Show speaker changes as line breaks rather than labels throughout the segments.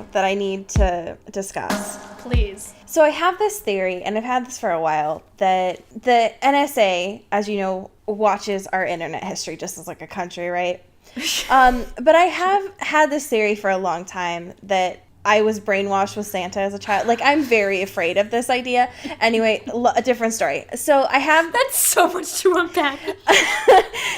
you that I need to discuss.
Please.
So I have this theory, and I've had this for a while, that the NSA, as you know, watches our internet history just as like a country, right? But I have had this theory for a long time that I was brainwashed with Santa as a child. Like, I'm very afraid of this idea. Anyway, a different story. So I have...
That's so much to unpack.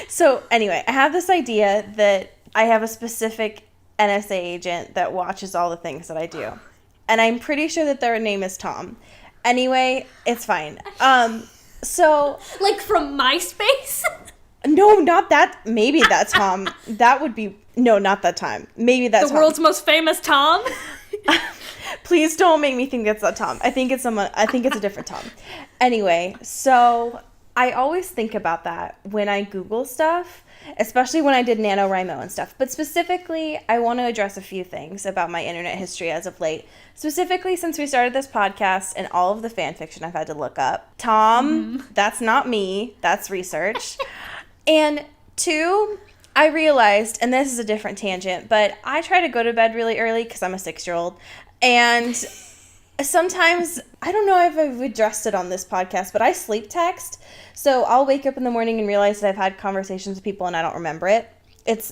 So anyway, I have this idea that I have a specific NSA agent that watches all the things that I do. And I'm pretty sure that their name is Tom. Anyway, it's fine. So...
Like from MySpace?
No, not that. Maybe that's Tom. That would be... No, not that Tom. Maybe that's
the world's most famous Tom?
Please don't make me think that's that Tom. I think it's a different Tom. Anyway, so I always think about that when I Google stuff, especially when I did NaNoWriMo and stuff. But specifically, I want to address a few things about my internet history as of late. Specifically, since we started this podcast and all of the fan fiction I've had to look up. Tom, That's not me. That's research. And 2, I realized, and this is a different tangent, but I try to go to bed really early because I'm a 6-year-old. And sometimes, I don't know if I've addressed it on this podcast, but I sleep text. So I'll wake up in the morning and realize that I've had conversations with people and I don't remember it.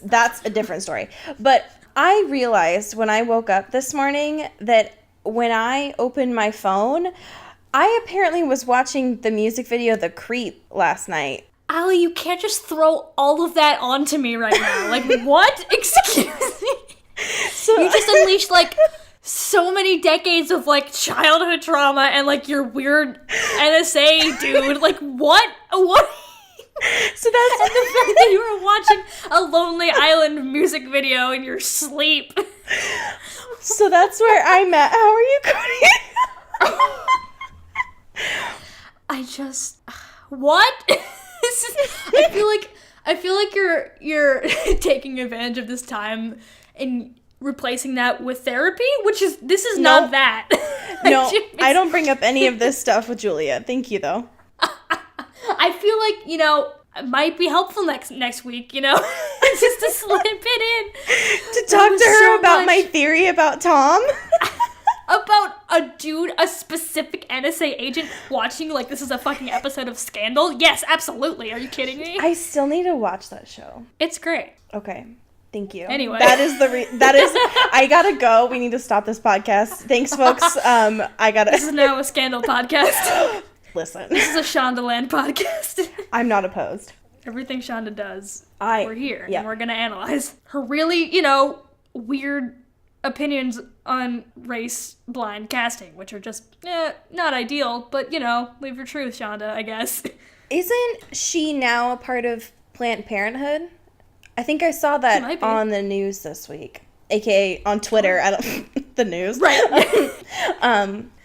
That's a different story. But I realized when I woke up this morning that when I opened my phone, I apparently was watching the music video The Creep last night.
Allie, you can't just throw all of that onto me right now. Like, what? Excuse me? So, you just unleashed, like, so many decades of, like, childhood trauma and, like, your weird NSA dude. Like, what? What?
So that's...
And the fact that you were watching a Lonely Island music video in your sleep.
So that's where I'm at. How are you, Cody?
What? I feel like you're taking advantage of this time and replacing that with therapy, this is not that.
No, I don't bring up any of this stuff with Julia. Thank you, though.
I feel like, it might be helpful next week, just to slip it in.
To talk to her about my theory about Tom.
About a specific NSA agent watching like this is a fucking episode of Scandal? Yes, absolutely. Are you kidding me?
I still need to watch that show.
It's great.
Okay. Thank you.
Anyway.
I gotta go. We need to stop this podcast. Thanks, folks.
This is now a Scandal podcast.
Listen.
This is a Shondaland podcast.
I'm not opposed.
Everything Shonda does, we're here.
Yeah.
And we're gonna analyze her really, weird opinions on race-blind casting, which are just, not ideal, but, live your truth, Shonda, I guess.
Isn't she now a part of Planned Parenthood? I think I saw that on the news this week, aka on Twitter, the news.
Right.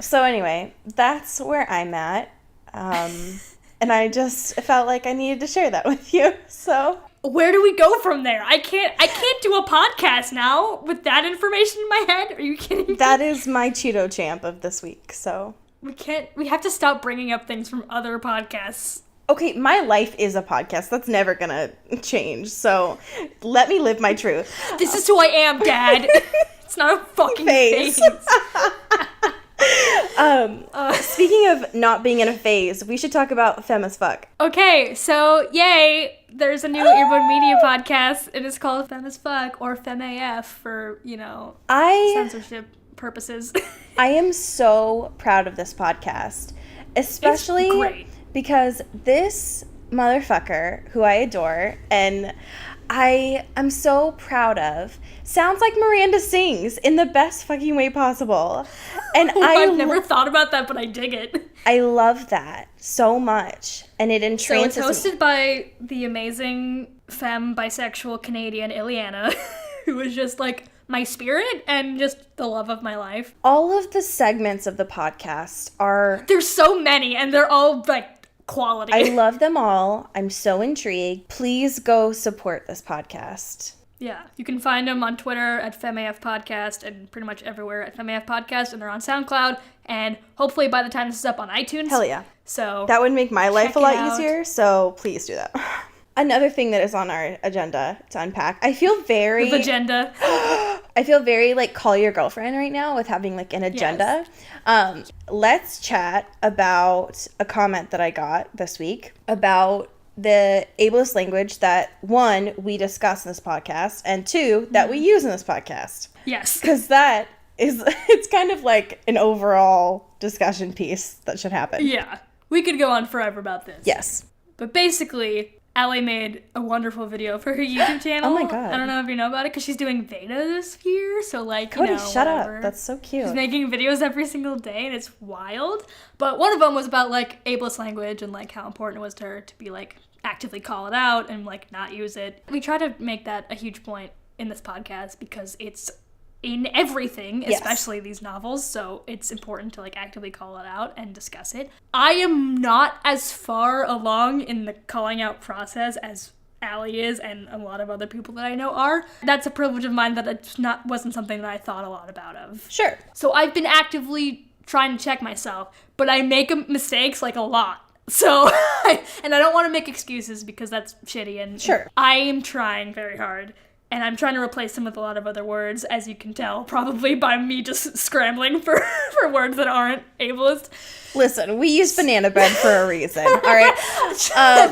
So anyway, that's where I'm at, and I just felt like I needed to share that with you, so...
Where do we go from there? I can't do a podcast now with that information in my head. Are you kidding me?
That is my Cheeto champ of this week, so.
We have to stop bringing up things from other podcasts.
Okay, my life is a podcast. That's never gonna change, so let me live my truth.
This is who I am, Dad. It's not a fucking phase.
Speaking of not being in a phase, we should talk about Femme as Fuck.
Okay, so yay, there's a new Earbud Media podcast, and it's called Femme as Fuck, or Femme AF for, censorship purposes. I
am so proud of this podcast, especially because this motherfucker, who I adore, and I am so proud of, sounds like Miranda sings in the best fucking way possible. And
I've never thought about that, but I dig it.
I love that so much. And it entrances me.
So it's hosted by the amazing femme bisexual Canadian Ileana, who is just like my spirit and just the love of my life.
All of the segments of the podcast are...
There's so many, and they're all like quality.
I love them all. I'm so intrigued. Please go support this podcast.
Yeah, you can find them on Twitter at FemAF Podcast and pretty much everywhere at FemAF Podcast, and they're on SoundCloud, and hopefully by the time this is up on iTunes.
Hell yeah.
So
that would make my life a lot easier, so please do that. Another thing that is on our agenda to unpack. I feel very...
With agenda.
I feel very, like, call your girlfriend right now with having, like, an agenda. Yes. Let's chat about a comment that I got this week about the ableist language that, one, we discuss in this podcast, and two, that we use in this podcast.
Yes.
Because that is, it's kind of like an overall discussion piece that should happen.
Yeah. We could go on forever about this.
Yes.
But basically, Allie made a wonderful video for her YouTube channel.
Oh my god.
I don't know if you know about it, because she's doing Veda this year, so like,
Cody, shut
whatever.
up. That's so cute.
She's making videos every single day, and it's wild. But one of them was about, like, ableist language and, like, how important it was to her to be, like, actively call it out and, like, not use it. We try to make that a huge point in this podcast because it's in everything, especially these novels, so it's important to, like, actively call it out and discuss it. I am not as far along in the calling out process as Allie is and a lot of other people that I know are. That's a privilege of mine that it's wasn't something that I thought a lot about of.
Sure.
So I've been actively trying to check myself, but I make mistakes, like, a lot. So, and I don't want to make excuses because that's shitty, and
sure.
I am trying very hard, and I'm trying to replace them with a lot of other words, as you can tell, probably by me just scrambling for words that aren't ableist.
Listen, we use banana bread for a reason, all right?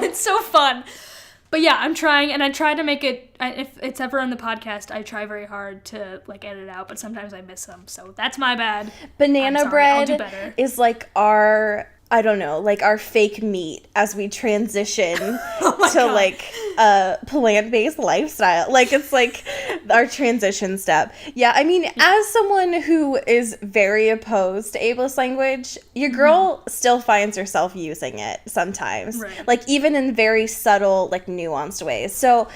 It's so fun. But yeah, I'm trying, and I try to make it, if it's ever on the podcast, I try very hard to, like, edit it out, but sometimes I miss them, so that's my bad.
Banana
bread I'll do
bread is like our... I don't know, like our fake meat as we transition to like a plant-based lifestyle. Like it's like our transition step. Yeah, I mean, as someone who is very opposed to ableist language, your girl still finds herself using it sometimes.
Right.
Like even in very subtle, like nuanced ways. So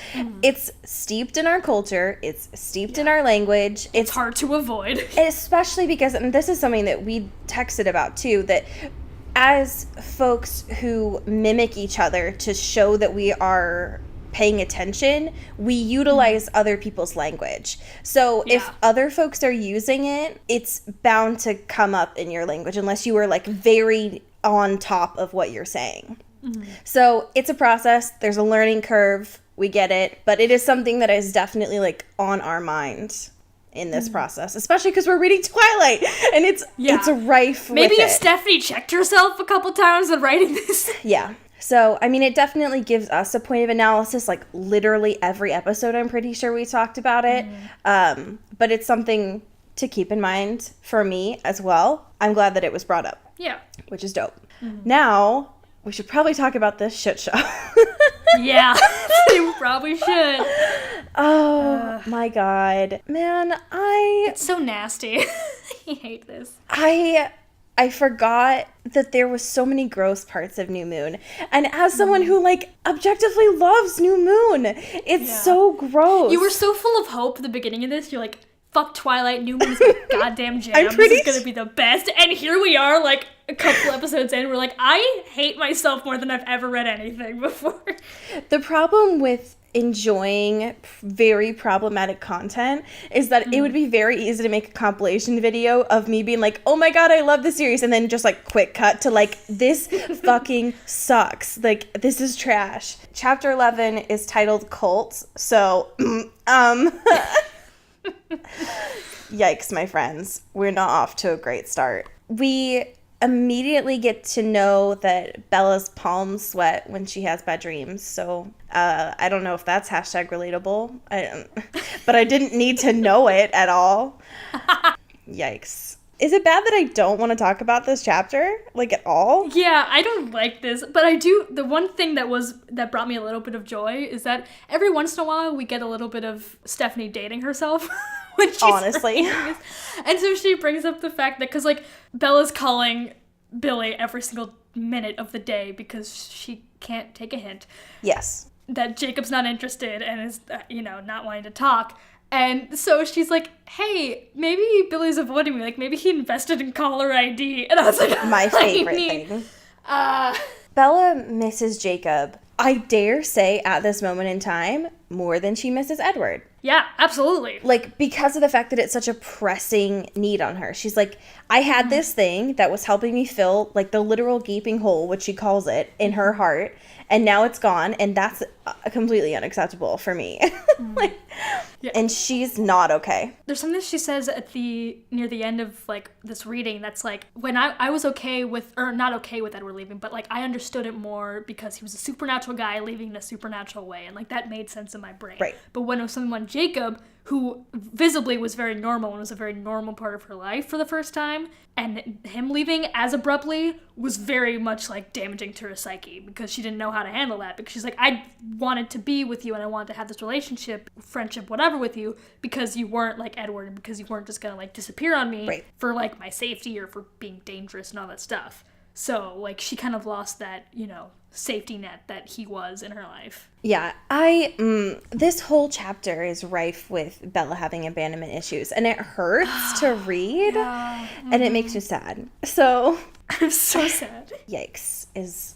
it's steeped in our culture. It's steeped in our language.
It's hard to avoid.
Especially because, and this is something that we texted about too, that as folks who mimic each other to show that we are paying attention, we utilize other people's language. So if other folks are using it, it's bound to come up in your language unless you are like very on top of what you're saying. So it's a process. There's a learning curve. We get it. But it is something that is definitely like on our mind in this process, especially because we're reading Twilight and it's rife
Maybe
with
if
it.
Stephanie checked herself a couple times when writing this.
Yeah. So, I mean, it definitely gives us a point of analysis, like literally every episode, I'm pretty sure we talked about it. But it's something to keep in mind for me as well. I'm glad that it was brought up.
Yeah.
Which is dope. Now, we should probably talk about this shit show.
Yeah, you probably should.
Oh my god. Man,
It's so nasty. I hate this.
I forgot that there was so many gross parts of New Moon. And as someone who, like, objectively loves New Moon, it's so gross.
You were so full of hope at the beginning of this. You're like, fuck Twilight, New Moon is my goddamn jam. This is gonna be the best. And here we are, like, a couple episodes in, we're like, I hate myself more than I've ever read anything before.
The problem with enjoying very problematic content is that it would be very easy to make a compilation video of me being like, oh my god, I love this series, and then just like quick cut to like, this fucking sucks, like this is trash. Chapter 11 is titled Cult, so yikes, my friends, we're not off to a great start. We immediately get to know that Bella's palms sweat when she has bad dreams. So I don't know if that's hashtag relatable, but I didn't need to know it at all. Yikes. Is it bad that I don't want to talk about this chapter, like, at all?
Yeah, I don't like this, but I do. The one thing that brought me a little bit of joy is that every once in a while we get a little bit of Stephanie dating herself. When she's
honestly.
And so she brings up the fact that, because, like, Bella's calling Billy every single minute of the day because she can't take a hint.
Yes.
That Jacob's not interested and is, not wanting to talk. And so she's like, hey, maybe Billy's avoiding me. Like, maybe he invested in caller ID. And I was like,
my favorite thing. Bella misses Jacob, I dare say, at this moment in time, more than she misses Edward.
Yeah, absolutely.
Like, because of the fact that it's such a pressing need on her. She's like, I had this thing that was helping me fill, like, the literal gaping hole, which she calls it, in her heart, and now it's gone, and that's completely unacceptable for me. Like,
yeah.
And she's not okay.
There's something she says near the end of, like, this reading that's like, when I was okay with, or not okay with Edward leaving, but, like, I understood it more because he was a supernatural guy leaving in a supernatural way, and, like, that made sense in my brain.
Right.
But when it was someone, Jacob, who visibly was very normal and was a very normal part of her life for the first time, and him leaving as abruptly was very much, like, damaging to her psyche because she didn't know how to handle that, because she's like, I wanted to be with you and I wanted to have this relationship, friendship, whatever with you, because you weren't like Edward, and because you weren't just gonna, like, disappear on me
right.
for, like, my safety or for being dangerous and all that stuff. So, like, she kind of lost that, you know, safety net that he was in her life.
Yeah, this whole chapter is rife with Bella having abandonment issues, and it hurts to read, and it makes you sad. So,
I'm so sad.
Yikes is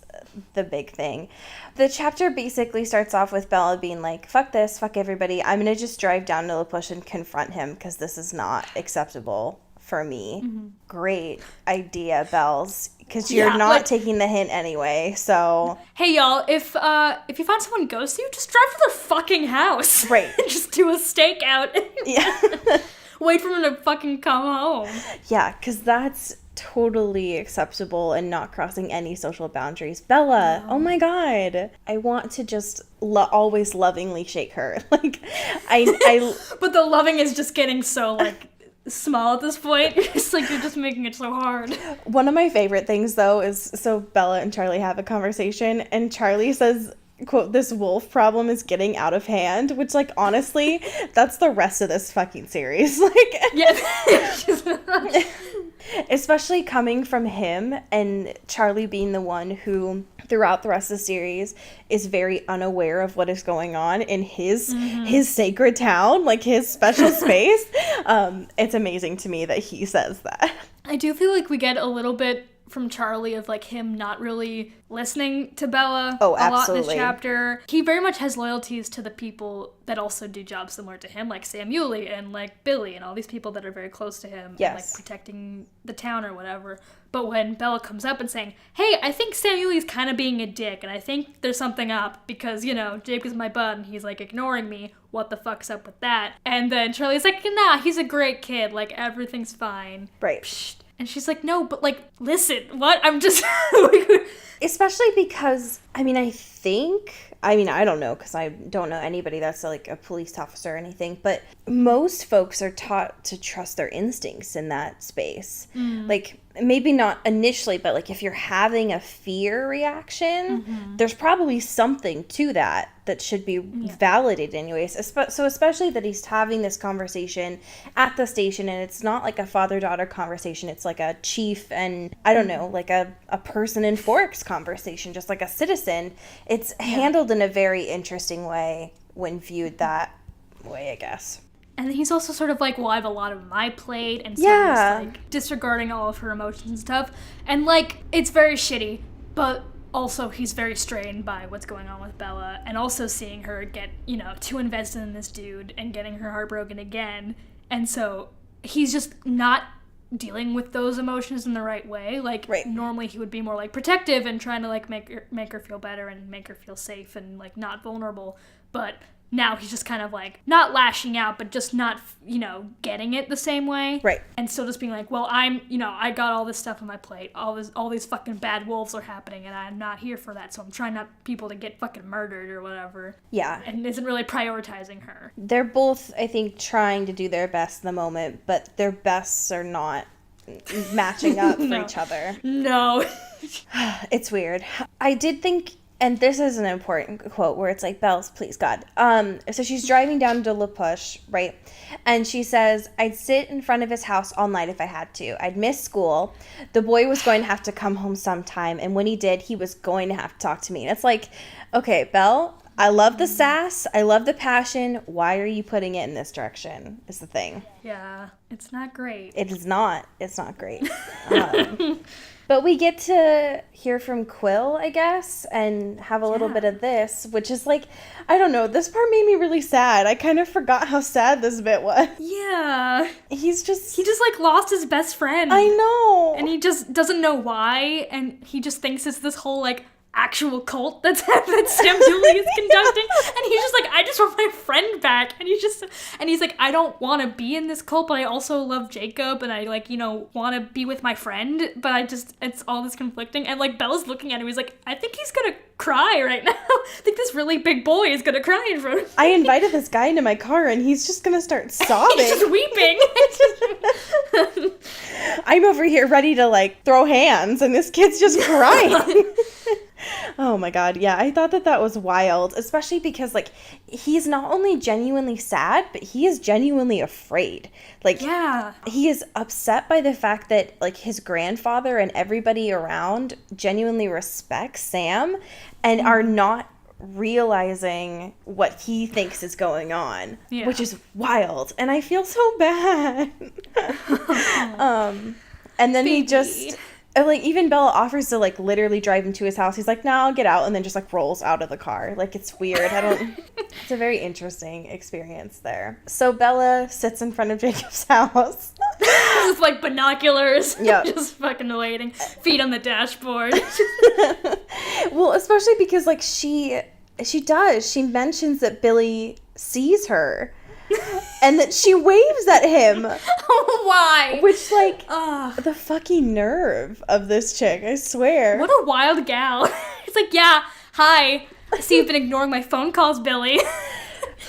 the big thing. The chapter basically starts off with Bella being like, fuck this, fuck everybody. I'm going to just drive down to La Push and confront him because this is not acceptable for me. Mm-hmm. Great idea, Bells, because you're not taking the hint anyway, so...
Hey, y'all, if you find someone ghosts you, just drive to their fucking house.
Right.
Just do a stakeout.
Yeah.
Wait for them to fucking come home.
Yeah, because that's totally acceptable and not crossing any social boundaries. Bella, oh my god. I want to just always lovingly shake her. Like, I
But the loving is just getting so, like... small at this point. It's like you're just making it so hard.
One of my favorite things though is, so Bella and Charlie have a conversation and Charlie says, quote, this wolf problem is getting out of hand, which, like, honestly, that's the rest of this fucking series. Like,
yeah.
Especially coming from him, and Charlie being the one who throughout the rest of the series is very unaware of what is going on in his sacred town, like his special space. It's amazing to me that he says that.
I do feel like we get a little bit from Charlie of, like, him not really listening to Bella a lot in this chapter. He very much has loyalties to the people that also do jobs similar to him, like Sam Yulee and, like, Billy and all these people that are very close to him.
Yes.
And, like, protecting the town or whatever. But when Bella comes up and saying, hey, I think Sam Yulee's kind of being a dick, and I think there's something up because, you know, Jake is my bud and he's, like, ignoring me. What the fuck's up with that? And then Charlie's like, nah, he's a great kid. Like, everything's fine.
Right.
Psst. And she's like, no, but, like, listen, what? I'm just...
Especially because, I don't know, because I don't know anybody that's, like, a police officer or anything, but most folks are taught to trust their instincts in that space. Like, maybe not initially, but, like, if you're having a fear reaction, there's probably something to that should be validated anyways. So especially that he's having this conversation at the station, and it's not like a father-daughter conversation. It's like a chief and, I don't know, like a person in Forks conversation, just like a citizen. It's handled in a very interesting way when viewed that way, I guess.
And he's also sort of like, well, I have a lot on my plate, and so he's, like, disregarding all of her emotions and stuff. And, like, it's very shitty, but also he's very strained by what's going on with Bella, and also seeing her get, you know, too invested in this dude and getting her heart broken again. And so he's just not dealing with those emotions in the right way. Like, normally he would be more, like, protective and trying to, like, make her feel better and make her feel safe and, like, not vulnerable. But now he's just kind of, like, not lashing out, but just not, you know, getting it the same way.
Right.
And still just being like, well, I got all this stuff on my plate. All these fucking bad wolves are happening, and I'm not here for that, so I'm trying not people to get fucking murdered or whatever.
Yeah.
And isn't really prioritizing her.
They're both, I think, trying to do their best in the moment, but their bests are not matching up for each other.
No.
It's weird. I did think... And this is an important quote where it's like, Bells, please, God. So she's driving down to La Push, right? And she says, I'd sit in front of his house all night if I had to. I'd miss school. The boy was going to have to come home sometime. And when he did, he was going to have to talk to me. And it's like, okay, Belle, I love the sass. I love the passion. Why are you putting it in this direction is the thing.
Yeah, it's not great.
It is not. It's not great. But we get to hear from Quill, I guess, and have a little bit of this, which is like, I don't know, this part made me really sad. I kind of forgot how sad this bit was.
Yeah.
He just
like lost his best friend.
I know.
And he just doesn't know why, and he just thinks it's this whole like actual cult that Sam Dooley is conducting, and he's just like, I just want my friend back, and he's like, I don't want to be in this cult, but I also love Jacob, and I like, you know, want to be with my friend, but it's all this conflicting, and like Bella's looking at him, he's like, I think he's gonna cry right now. I think this really big boy is gonna cry in front of me.
I invited this guy into my car, and he's just gonna start sobbing.
He's just weeping.
I'm over here ready to like throw hands, and this kid's just crying. Oh my god, yeah, I thought that was wild, especially because, like, he's not only genuinely sad, but he is genuinely afraid. Like,
yeah,
he is upset by the fact that, like, his grandfather and everybody around genuinely respects Sam and are not realizing what he thinks is going on, which is wild, and I feel so bad. And then he just... like, even Bella offers to, like, literally drive him to his house. He's like, no, I'll get out, and then just, like, rolls out of the car. Like, it's weird. It's a very interesting experience there. So Bella sits in front of Jacob's house.
With, like, binoculars.
Yep.
Just fucking waiting. Feet on the dashboard.
Well, especially because, like, she mentions that Billy sees her. And that she waves at him.
Why?
Which, like, the fucking nerve of this chick, I swear.
What a wild gal. It's like, yeah, hi. I see you've been ignoring my phone calls, Billy.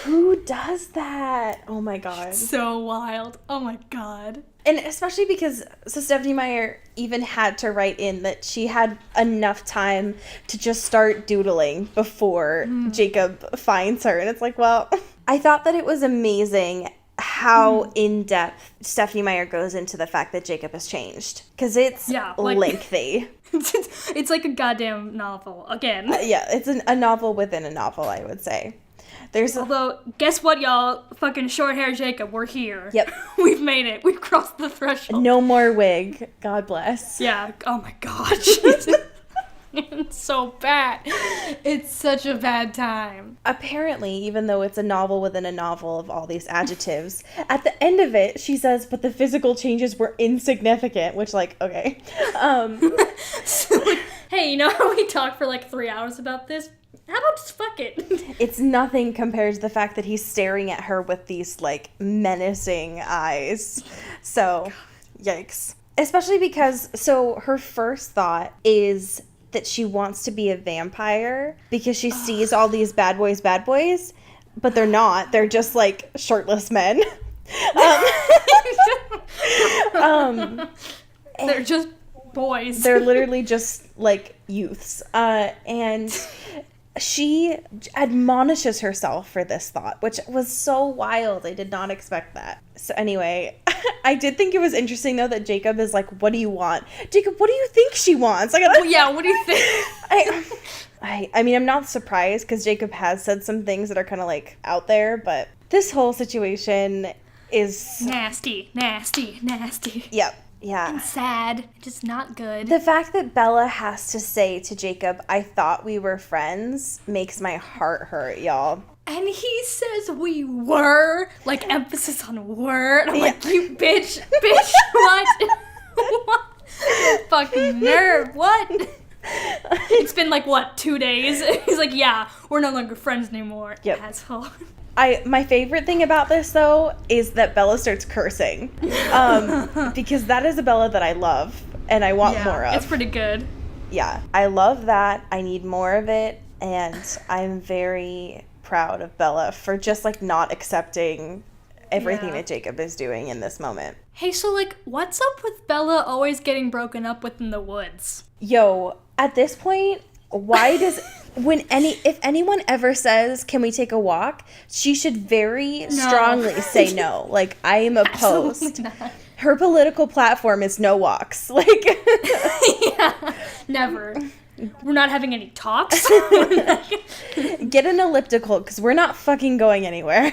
Who does that? Oh my god.
So wild. Oh my god.
And especially because, so Stephanie Meyer even had to write in that she had enough time to just start doodling before Jacob finds her. And it's like, well, I thought that it was amazing how in-depth Stephanie Meyer goes into the fact that Jacob has changed. Because it's lengthy.
It's like a goddamn novel, again.
Yeah, it's a novel within a novel, I would say.
Although, guess what, y'all? Fucking short hair Jacob, we're here.
Yep.
We've made it. We've crossed the threshold.
No more wig. God bless.
Yeah. Oh my god. It's so bad. It's such a bad time.
Apparently, even though it's a novel within a novel of all these adjectives, at the end of it, she says, but the physical changes were insignificant, which, like, okay.
So, like, hey, you know how we talked for, like, 3 hours about this? How about just fuck it?
It's nothing compared to the fact that he's staring at her with these, like, menacing eyes. So, yikes. Especially because, so her first thought is that she wants to be a vampire because she sees all these bad boys, but they're not. They're just, like, shirtless men.
They're just boys.
They're literally just, like, youths. And she admonishes herself for this thought, which was so wild. I did not expect that. So anyway, I did think it was interesting, though, that Jacob is like, what do you want? Jacob, what do you think she wants? Like,
yeah, what do you think?
I mean, I'm not surprised because Jacob has said some things that are kind of, like, out there, but this whole situation is...
Nasty.
Yep. Yeah.
And sad. Just not good.
The fact that Bella has to say to Jacob, I thought we were friends, makes my heart hurt, y'all.
And he says we were, like, emphasis on were. And I'm like, you bitch, what? What? Fucking nerve, what? It's been, like, what, 2 days? He's like, yeah, we're no longer friends anymore, asshole.
My favorite thing about this, though, is that Bella starts cursing. Because that is a Bella that I love, and I want more of.
It's pretty good.
Yeah, I love that. I need more of it, and I'm very proud of Bella for just, like, not accepting everything that Jacob is doing in this moment.
Hey, so, like, what's up with Bella always getting broken up with in the woods?
Yo, at this point, why does... If anyone ever says, can we take a walk, she should very strongly say no. Like, I am opposed. Her political platform is no walks. Like,
yeah, never. We're not having any talks.
Get an elliptical, because we're not fucking going anywhere.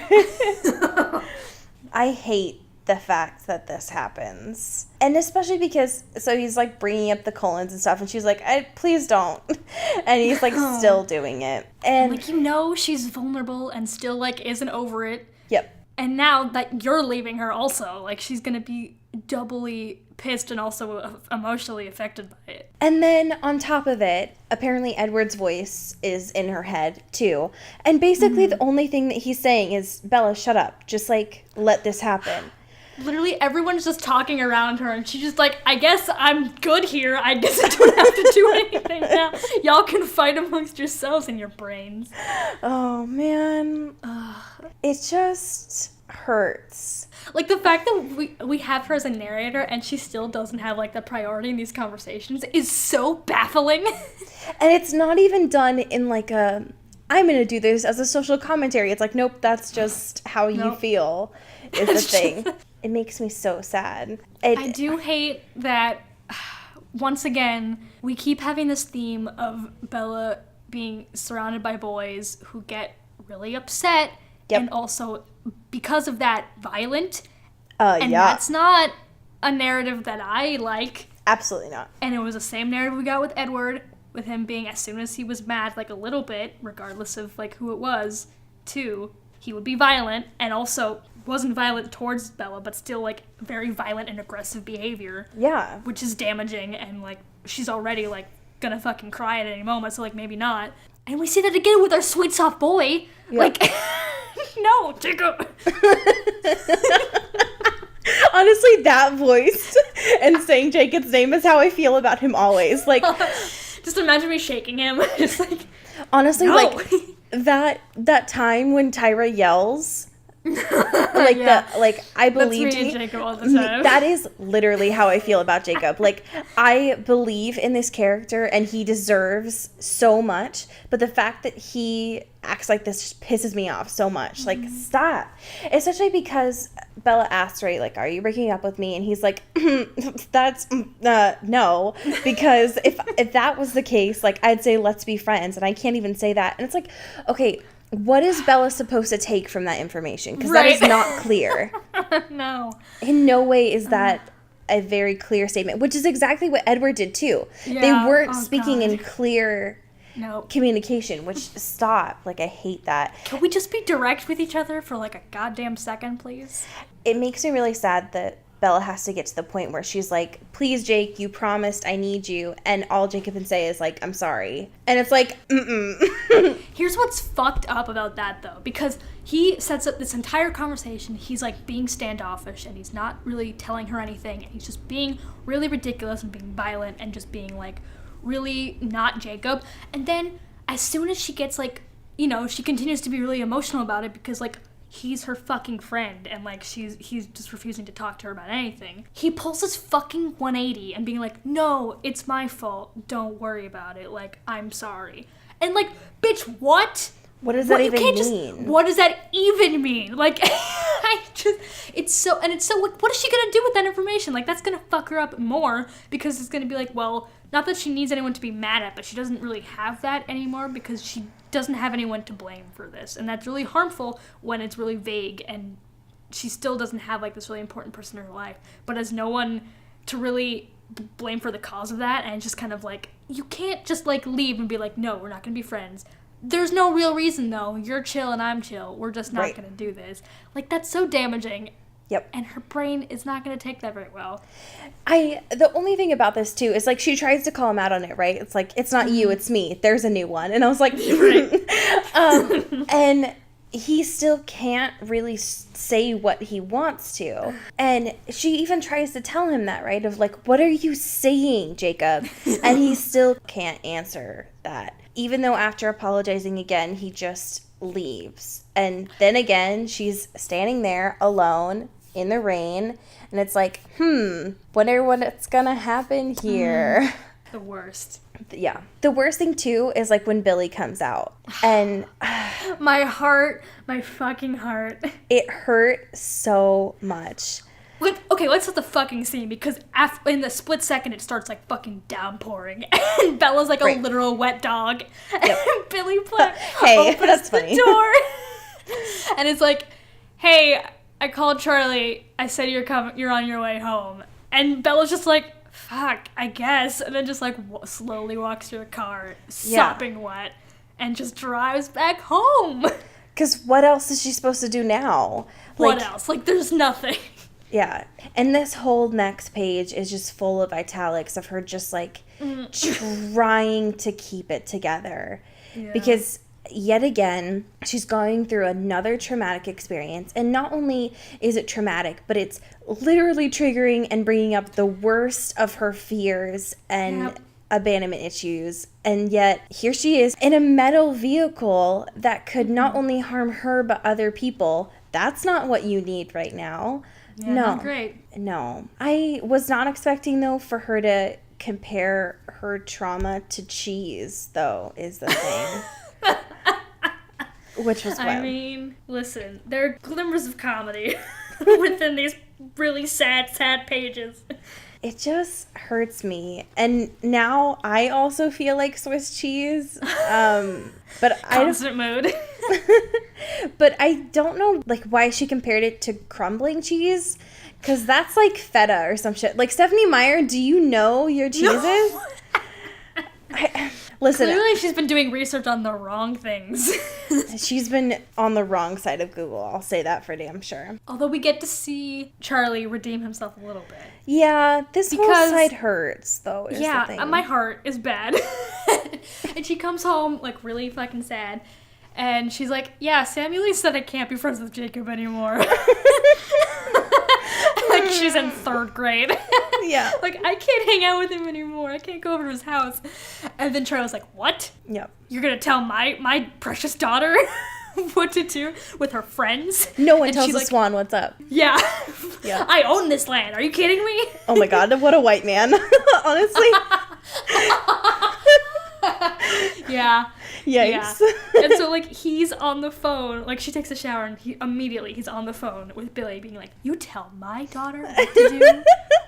I hate the fact that this happens. And especially because, so he's like bringing up the colons and stuff, and she's like, please don't. And he's like still doing it. And
like, you know, she's vulnerable and still like isn't over it.
Yep.
And now that you're leaving her also, like, she's gonna be doubly pissed and also emotionally affected by it.
And then on top of it, apparently Edward's voice is in her head too. And basically the only thing that he's saying is, Bella, shut up. Just like, let this happen.
Literally everyone's just talking around her, and she's just like, I guess I'm good here. I guess I don't have to do anything now. Y'all can fight amongst yourselves in your brains.
Oh, man. It just hurts.
Like, the fact that we have her as a narrator and she still doesn't have, like, the priority in these conversations is so baffling.
And it's not even done in, like, I'm going to do this as a social commentary. It's like, nope, that's just how you feel is the thing. It makes me so sad.
I do hate that, once again, we keep having this theme of Bella being surrounded by boys who get really upset and also, because of that, violent. That's not a narrative that I like.
Absolutely not.
And it was the same narrative we got with Edward, with him being, as soon as he was mad, like a little bit, regardless of like who it was, too, he would be violent, and also wasn't violent towards Bella, but still like very violent and aggressive behavior.
Yeah. Which
is damaging, and like she's already like gonna fucking cry at any moment, so like maybe not. And we see that again with our sweet soft boy. Yep. Like, no, Jacob.
Honestly, that voice and saying Jacob's name is how I feel about him always. Like,
just imagine me shaking him. Just like,
honestly,
no.
Like that time when Tyra yells. Like I believed
That's me and Jacob all the time.
That is literally how I feel about Jacob. Like, I believe in this character and he deserves so much, but the fact that he acts like this just pisses me off so much. Like, stop. Especially because Bella asks, right, like, are you breaking up with me? And he's like, that's no, because if that was the case, like, I'd say let's be friends, and I can't even say that. And it's like, okay, what is Bella supposed to take from that information? Because that is not clear.
No.
In no way is that a very clear statement, which is exactly what Edward did too. Yeah. They weren't speaking in clear communication, which stop. Like, I hate that.
Can we just be direct with each other for like a goddamn second, please?
It makes me really sad that Bella has to get to the point where she's like, please, Jake, you promised, I need you. And all Jacob can say is like, I'm sorry. And it's like,
Here's what's fucked up about that, though, because he sets up this entire conversation. He's like being standoffish, and he's not really telling her anything. And he's just being really ridiculous and being violent and just being like really not Jacob. And then as soon as she gets like, you know, she continues to be really emotional about it because like, he's her fucking friend, and like he's just refusing to talk to her about anything. He pulls this fucking 180 and being like, no, it's my fault, don't worry about it, like, I'm sorry. And like, bitch, what?
What does that even mean?
What does that even mean? Like, it's so, like, what is she gonna do with that information? Like, that's gonna fuck her up more, because it's gonna be like, well, not that she needs anyone to be mad at, but she doesn't really have that anymore because she doesn't have anyone to blame for this. And that's really harmful when it's really vague and she still doesn't have like this really important person in her life, but has no one to really blame for the cause of that. And just kind of like, you can't just like leave and be like, no, we're not gonna be friends. There's no real reason though. You're chill and I'm chill. We're just not gonna do this. Like, that's so damaging.
Yep.
And her brain is not going to take that very well.
The only thing about this, too, is, like, she tries to call him out on it, right? It's like, it's not you, it's me. There's a new one. And I was like, and he still can't really say what he wants to. And she even tries to tell him that, right? Of, like, what are you saying, Jacob? And he still can't answer that. Even though after apologizing again, he just leaves. And then again, she's standing there alone in the rain, and it's like, wonder what's gonna happen here.
The worst.
Yeah. The worst thing too is like when Billy comes out, and
my fucking heart.
It hurt so much.
Okay, let's set the fucking scene, because in the split second it starts like fucking downpouring, and Bella's like a literal wet dog, and Billy opens
that's
the
funny.
door, and it's like, hey, I called Charlie, I said you're on your way home, and Bella's just like, fuck, I guess, and then just like slowly walks to her car, sopping wet, and just drives back home.
Because what else is she supposed to do now?
What else? Like, there's nothing.
Yeah. And this whole next page is just full of italics of her just, like, trying to keep it together. Yeah. Because, yet again, she's going through another traumatic experience. And not only is it traumatic, but it's literally triggering and bringing up the worst of her fears and abandonment issues. And yet, here she is in a metal vehicle that could not only harm her, but other people. That's not what you need right now.
Yeah,
no.
Not great.
No. I was not expecting, though, for her to compare her trauma to cheese, though, is the thing. Which was wild.
I mean, listen, there are glimmers of comedy within these really sad pages.
It just hurts me. And now I also feel like Swiss cheese. But
Constant mood.
But I don't know, like, why she compared it to crumbling cheese. Because that's like feta or some shit. Like, Stephanie Meyer, do you know your cheeses? No. Listen.
Clearly she's been doing research on the wrong things.
She's been on the wrong side of Google. I'll say that for damn sure.
Although we get to see Charlie redeem himself a little bit.
Yeah, this whole side hurts, though, is the thing.
My heart is bad. And she comes home, like, really fucking sad. And she's like, yeah, Samuel said I can't be friends with Jacob anymore. Like, she's in 3rd grade.
Yeah.
Like, I can't hang out with him anymore. I can't go over to his house. And then Charlie's like, what?
Yep.
You're gonna tell my precious daughter what to do with her friends?
No one tells the swan what's up.
Yeah. I own this land. Are you kidding me?
Oh my god, what a white man. Honestly.
Yeah.
Yikes.
Yeah. And so, like, he's on the phone. Like, she takes a shower, and he's on the phone with Billy, being like, you tell my daughter what to do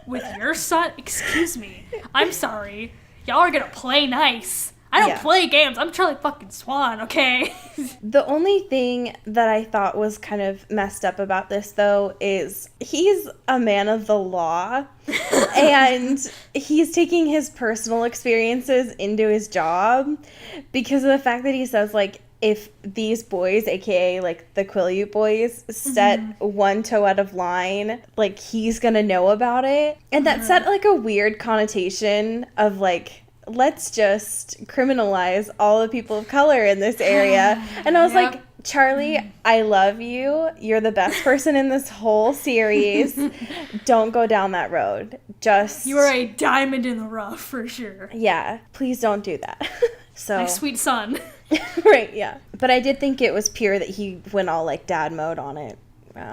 with your son? Excuse me. I'm sorry. Y'all are gonna play nice. I don't play games. I'm Charlie fucking Swan, okay?
The only thing that I thought was kind of messed up about this, though, is he's a man of the law, and he's taking his personal experiences into his job because of the fact that he says, like, if these boys, aka, like, the Quileute boys, set one toe out of line, like, he's gonna know about it. And that set, like, a weird connotation of, like, let's just criminalize all the people of color in this area. And I was like, Charlie, I love you. You're the best person in this whole series. Don't go down that road.
You are a diamond in the rough, for sure.
Yeah. Please don't do that. So
my sweet son.
Right, yeah. But I did think it was pure that he went all, like, dad mode on it.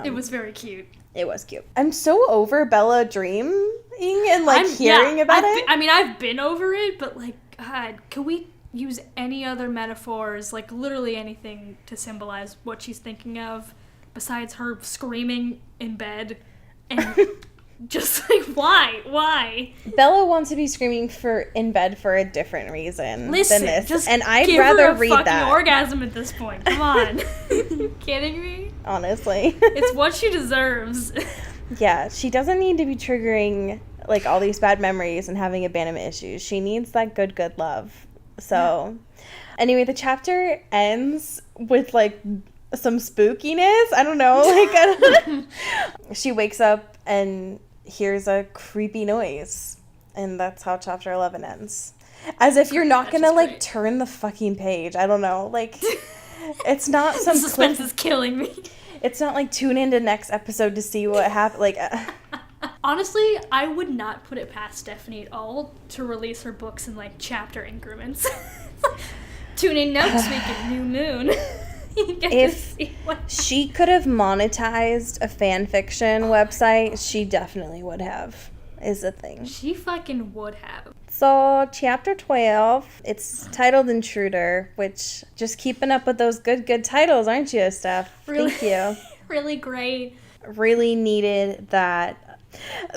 It was very cute.
It was cute. I'm so over Bella dreaming and, like, hearing about it.
I mean, I've been over it, but, like, God, can we use any other metaphors, like, literally anything to symbolize what she's thinking of besides her screaming in bed and just, like, why?
Bella wants to be screaming in bed for a different reason than this.
Just
and I'd
give
rather
her a
read
fucking
that.
Orgasm at this point. Come on. You kidding me?
Honestly.
It's what she deserves.
Yeah, she doesn't need to be triggering, like, all these bad memories and having abandonment issues. She needs that good love. So, anyway, the chapter ends with, like, some spookiness. I don't know. Like, she wakes up and hears a creepy noise. And that's how chapter 11 ends. As if you're not gonna, like, turn the fucking page. I don't know. Like, it's not some...
The suspense is killing me.
It's not like tune into next episode to see what happened. Like,
honestly, I would not put it past Stephanie at all to release her books in, like, chapter increments. Tune in next week at New Moon.
If she could have monetized a fan fiction website, she definitely would have, is the thing.
She fucking would have.
So, chapter 12, it's titled Intruder, which, just keeping up with those good titles, aren't you, Steph?
Really,
thank you.
Really great.
Really needed that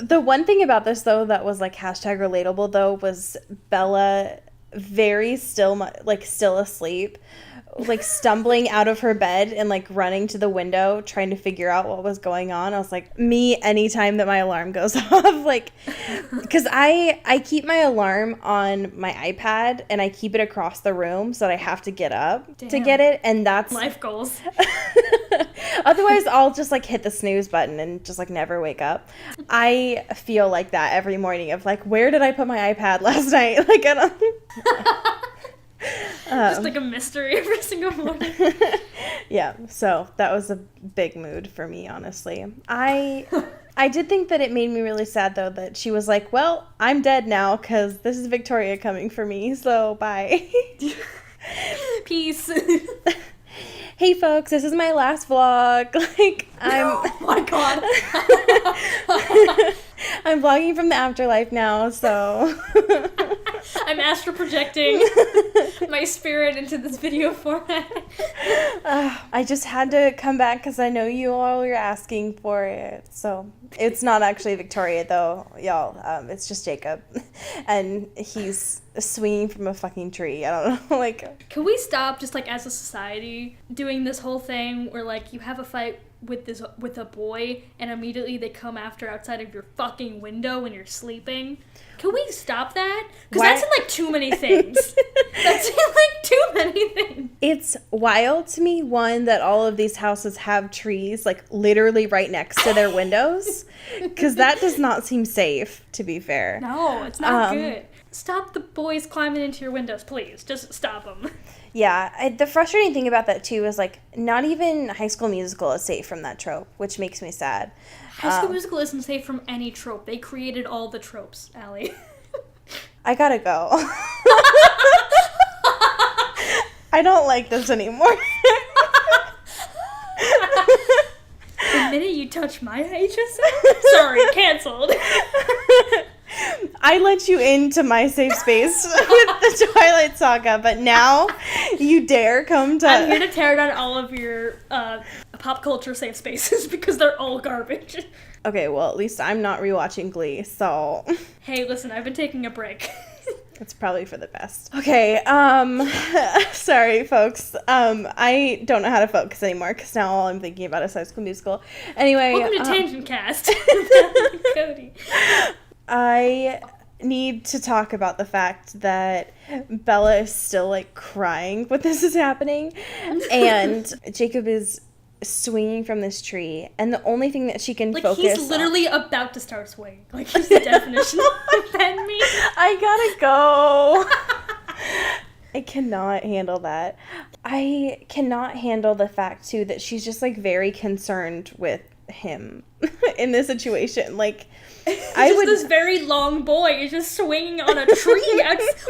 The one thing about this, though, that was like hashtag relatable, though, was Bella very still, like still asleep, like stumbling out of her bed and like running to the window trying to figure out what was going on. I was like, me anytime that my alarm goes off, like, because I keep my alarm on my iPad and I keep it across the room so that I have to get up to get it, and that's
life goals.
Otherwise I'll just like hit the snooze button and just like never wake up. I feel like that every morning of like, where did I put my iPad last night? Like, I don't
Just like a mystery every single morning.
Yeah, so that was a big mood for me, honestly. I did think that it made me really sad, though, that she was like, well, I'm dead now because this is Victoria coming for me, so bye.
Peace.
Hey, folks, this is my last vlog. Like,
oh my god.
I'm vlogging from the afterlife now, so...
I'm astral projecting my spirit into this video format.
I just had to come back because I know you all were asking for it. So it's not actually Victoria, though, y'all. It's just Jacob. And he's swinging from a fucking tree. I don't know. Like,
can we stop just like as a society doing this whole thing where like you have a fight with a boy and immediately they come after outside of your fucking window when you're sleeping? Can we stop that? Because that's in like too many things. That's in like too many things.
It's wild to me, one, that all of these houses have trees like literally right next to their windows, because that does not seem safe, to be fair.
No, it's not good. Stop the boys climbing into your windows, please. Just stop them.
Yeah, the frustrating thing about that, too, is, like, not even High School Musical is safe from that trope, which makes me sad.
High School Musical isn't safe from any trope. They created all the tropes, Allie.
I gotta go. I don't like this anymore.
The minute you touch my HSN, sorry, canceled.
I let you into my safe space with the Twilight Saga, but now you dare come to...
I'm here to tear down all of your pop culture safe spaces because they're all garbage.
Okay, well, at least I'm not rewatching Glee, so...
Hey, listen, I've been taking a break.
It's probably for the best. Okay, sorry, folks. I don't know how to focus anymore because now all I'm thinking about is High School Musical. Anyway...
Welcome to Tangent Cast. Cody.
I need to talk about the fact that Bella is still, like, crying when this is happening, and Jacob is swinging from this tree, and the only thing that she can focus on...
Like, he's literally about to start swinging. Like, he's the definition of offend me.
I gotta go. I cannot handle that. I cannot handle the fact, too, that she's just, like, very concerned with him in this situation. Like,
this very long boy is just swinging on a tree.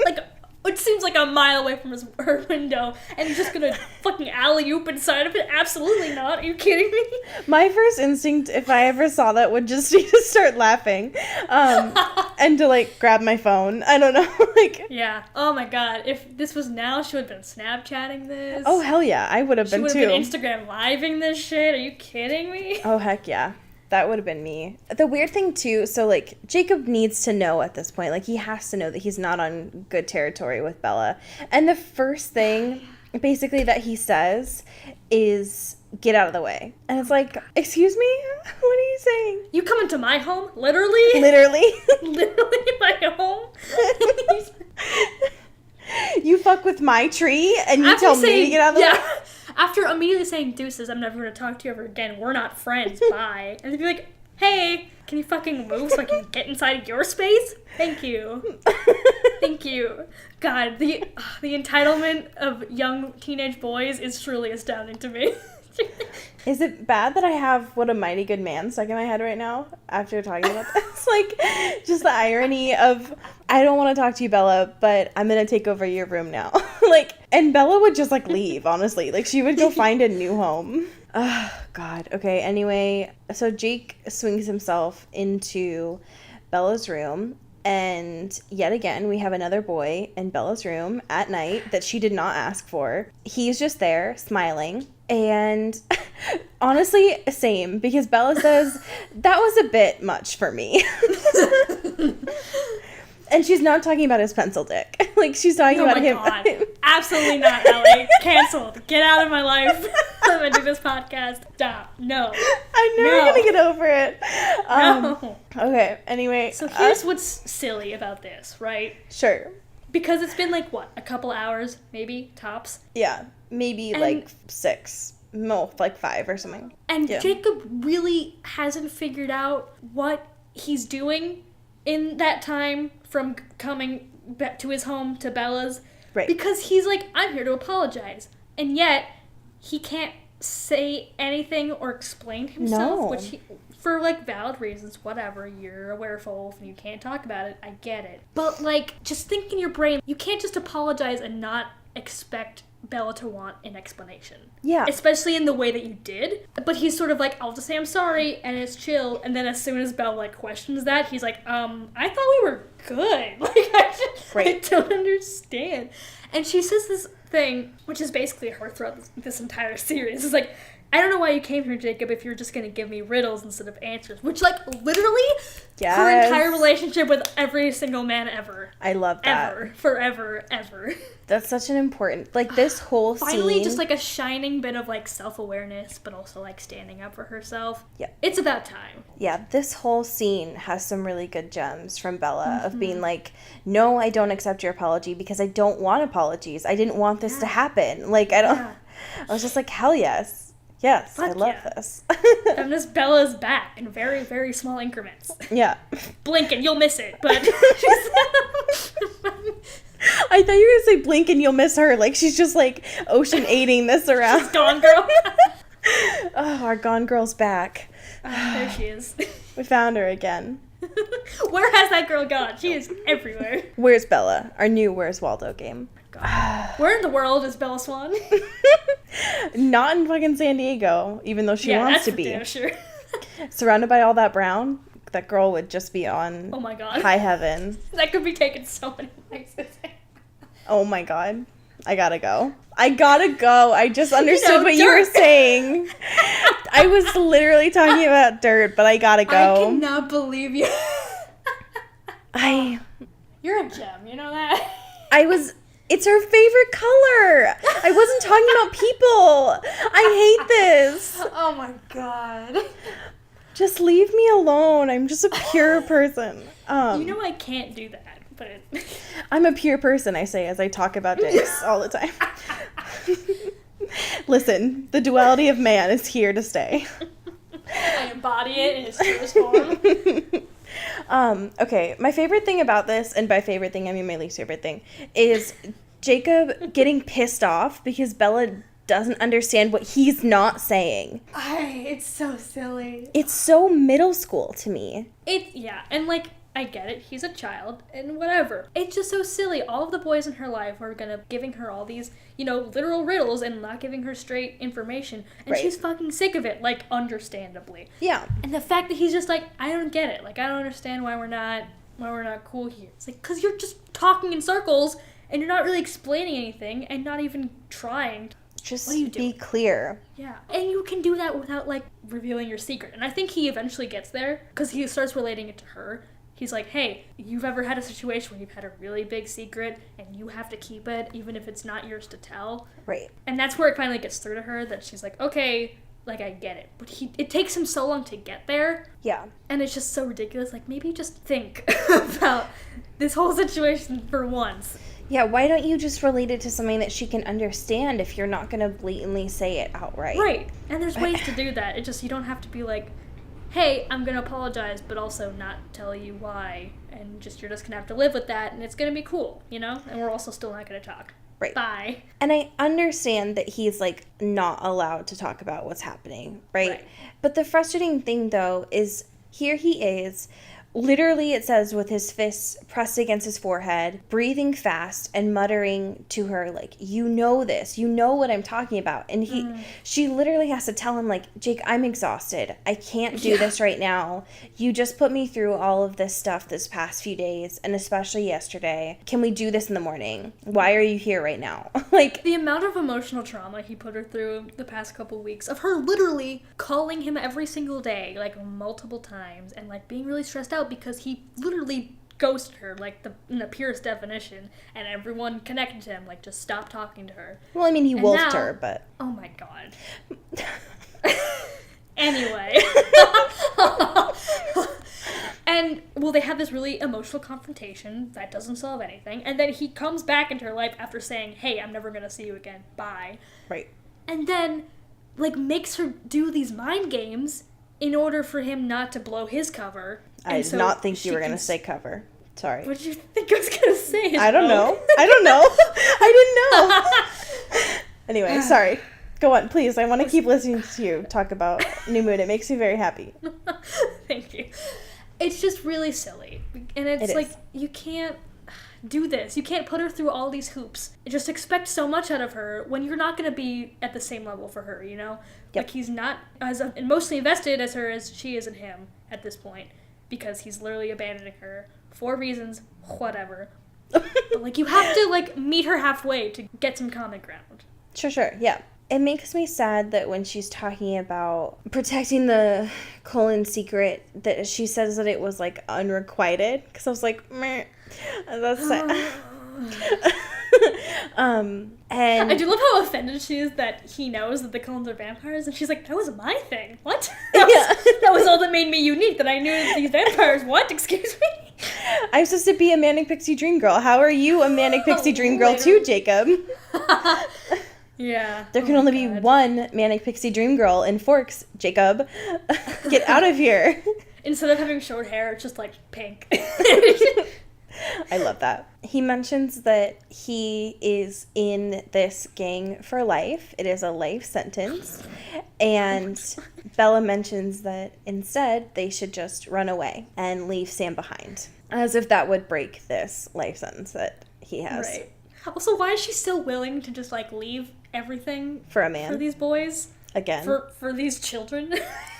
Like, it seems like a mile away from her window, and he's just gonna fucking alley-oop inside of it. Absolutely not. Are you kidding me?
My first instinct, if I ever saw that, would just be to start laughing, and to, like, grab my phone. I don't know, like...
Yeah. Oh my god. If this was now, she would have been Snapchatting this.
Oh, hell yeah. I would have been, too.
She would have been Instagram living this shit. Are you kidding me?
Oh, heck yeah. That would have been me. The weird thing, too, so, like, Jacob needs to know at this point. Like, he has to know that he's not on good territory with Bella. And the first thing, basically, that he says is, get out of the way. And it's like, excuse me? What are you saying?
You come into my home? Literally?
Literally.
Literally my home?
You fuck with my tree, and you tell me to get out of the way?
After immediately saying, deuces, I'm never going to talk to you ever again. We're not friends. Bye. And they'd be like, hey, can you fucking move so I can get inside your space? Thank you. Thank you. God, the entitlement of young teenage boys is truly astounding to me.
Is it bad that I have "What a Mighty Good Man" stuck in my head right now after talking about this? Like, just the irony of, I don't want to talk to you, Bella, but I'm going to take over your room now. Like, and Bella would just, like, leave, honestly. Like, she would go find a new home. Oh, God. Okay, anyway, so Jake swings himself into Bella's room, And yet again, we have another boy in Bella's room at night that she did not ask for. He's just there smiling. And honestly, same, because Bella says, that was a bit much for me. And she's not talking about his pencil dick. Like, she's talking about him.
Oh my God. Absolutely not, Ellie. Canceled. Get out of my life. I'm going to do this podcast. Stop. No.
I'm never going to get over it.
No.
Okay, anyway.
So here's what's silly about this, right?
Sure.
Because it's been like, what, a couple hours, maybe, tops?
Yeah, maybe like 6. No, like 5 or something.
And Jacob really hasn't figured out what he's doing in that time from coming back to his home to Bella's.
Right.
Because he's like, I'm here to apologize. And yet, he can't say anything or explain himself, which he, for like valid reasons, whatever, you're a werewolf and you can't talk about it, I get it. But like, just think in your brain, you can't just apologize and not expect Bella to want an explanation.
Yeah.
Especially in the way that you did. But he's sort of like, I'll just say I'm sorry, and it's chill. And then as soon as Bella like questions that, he's like, I thought we were good. Like, I don't understand. And she says this thing, which is basically her throughout this entire series. It's like, I don't know why you came here, Jacob, if you're just going to give me riddles instead of answers. Which, like, literally, her entire relationship with every single man ever.
I love that.
Ever. Forever. Ever.
That's such an important, like, this whole scene.
Finally, just, like, a shining bit of, like, self-awareness, but also, like, standing up for herself.
Yeah.
It's about time.
Yeah, this whole scene has some really good gems from Bella of being like, no, I don't accept your apology because I don't want apologies. I didn't want this to happen. Like, I don't... I was just like, hell yes. Yes,
Fuck
I love this.
Feminist Bella's back in very, very small increments.
Yeah.
Blink and you'll miss it, but...
I thought you were going to say blink and you'll miss her. Like, she's just, like, Ocean 8ing this around.
She's gone, girl.
Oh, our Gone Girl's back.
There she is.
We found her again.
Where has that girl gone? She is everywhere.
Where's Bella? Our new Where's Waldo game.
Where in the world is Bella Swan?
Not in fucking San Diego, even though she wants to be.
Yeah, sure.
Surrounded by all that brown, that girl would just be on
oh my God.
high heaven.
That could be taken so many places.
Oh my God. I gotta go. I just understood what
dirt.
you were saying. I was literally talking about dirt, but I gotta go.
I cannot believe you. You're a gem, you know that?
It's her favorite color. I wasn't talking about people. I hate this.
Oh my God.
Just leave me alone. I'm just a pure person.
You know I can't do that, but...
I'm a pure person, I say, as I talk about dicks all the time. Listen, the duality of man is here to stay.
I embody it in its truest form.
Okay, my favorite thing about this, and by favorite thing I mean my least favorite thing, is Jacob getting pissed off because Bella doesn't understand what he's not saying.
It's so silly.
It's so middle school to me.
And like, I get it, he's a child, and whatever. It's just so silly. All of the boys in her life are giving her all these, literal riddles and not giving her straight information. And she's fucking sick of it, like, understandably.
Yeah.
And the fact that he's just like, I don't get it. Like, I don't understand why we're not cool here. It's like, because you're just talking in circles, and you're not really explaining anything, and not even trying.
Just be clear.
Yeah. And you can do that without, like, revealing your secret. And I think he eventually gets there, because he starts relating it to her. He's like, hey, you've ever had a situation where you've had a really big secret and you have to keep it even if it's not yours to tell?
Right.
And that's where it finally gets through to her that she's like, okay, like, I get it. But it takes him so long to get there.
Yeah.
And it's just so ridiculous. Like, maybe just think about this whole situation for once.
Yeah, why don't you just relate it to something that she can understand if you're not going to blatantly say it outright?
Right. And there's ways to do that. You don't have to be like, hey, I'm going to apologize, but also not tell you why. And you're just going to have to live with that, and it's going to be cool, And we're also still not going to talk.
Right.
Bye.
And I understand that he's, like, not allowed to talk about what's happening, right? But the frustrating thing, though, is here he is. Literally, it says with his fists pressed against his forehead, breathing fast and muttering to her, like, you know this, you know what I'm talking about. And she literally has to tell him, like, Jake, I'm exhausted. I can't do this right now. You just put me through all of this stuff this past few days, and especially yesterday. Can we do this in the morning? Why are you here right now? Like,
the amount of emotional trauma he put her through the past couple weeks of her literally calling him every single day, like multiple times, and like being really stressed out because he literally ghosted her, like in the purest definition, and everyone connected to him, like, just stop talking to her.
Well, I mean, he wolfed her, but...
Oh my god. Anyway. And, well, they have this really emotional confrontation that doesn't solve anything, and then he comes back into her life after saying, hey, I'm never gonna see you again, bye.
Right.
And then, like, makes her do these mind games in order for him not to blow his cover.
I did not think you were going to say cover. Sorry.
What did you think I was going to say?
I don't know. I didn't know. Anyway, sorry. Go on, please. I want to keep listening to you talk about New Moon. It makes me very happy.
Thank you. It's just really silly. And it's like, you can't do this. You can't put her through all these hoops. Just expect so much out of her when you're not going to be at the same level for her, you know?
Yep.
Like, he's not as emotionally invested as her as she is in him at this point, because he's literally abandoning her for reasons, whatever. But, like, you have to, like, meet her halfway to get some common ground.
Sure, yeah. It makes me sad that when she's talking about protecting the colon secret, that she says that it was, like, unrequited. Because I was like, meh. That's sad. And
I do love how offended she is that he knows that the colons are vampires, and she's like, that was my thing. What? That was all that made me unique, that I knew that these vampires. What? Excuse me?
I'm supposed to be a manic pixie dream girl. How are you a manic pixie dream girl too, Jacob?
Yeah.
There can only be one manic pixie dream girl in Forks, Jacob. Get out of here.
Instead of having short hair, it's just like pink.
I love that. He mentions that he is in this gang for life. It is a life sentence. And Bella mentions that instead they should just run away and leave Sam behind. As if that would break this life sentence that he has.
Right. Also, why is she still willing to just, like, leave everything
for a man?
For these boys?
Again.
For these children?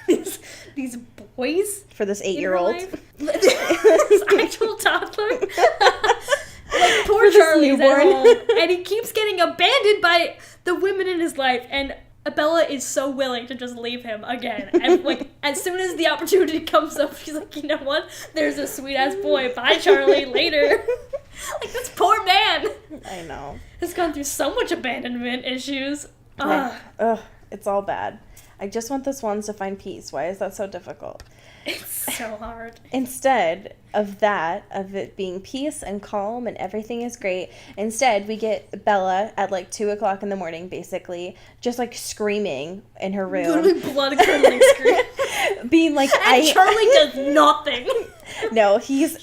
these boys?
For this 8-year-old.
This actual toddler? Like, poor Charlie's at home, and he keeps getting abandoned by the women in his life, and Bella is so willing to just leave him again. And, like, as soon as the opportunity comes up, she's like, you know what? There's a sweet-ass boy. Bye, Charlie. Later. Like, this poor man.
I know.
Has gone through so much abandonment issues.
Ugh, it's all bad. I just want this one to find peace. Why is that so difficult?
It's so hard.
Instead of that, of it being peace and calm and everything is great, instead we get Bella at like 2 o'clock in the morning, basically, just like screaming in her room.
Literally blood-curdling scream.
Being like,
and Charlie does nothing.
No, he's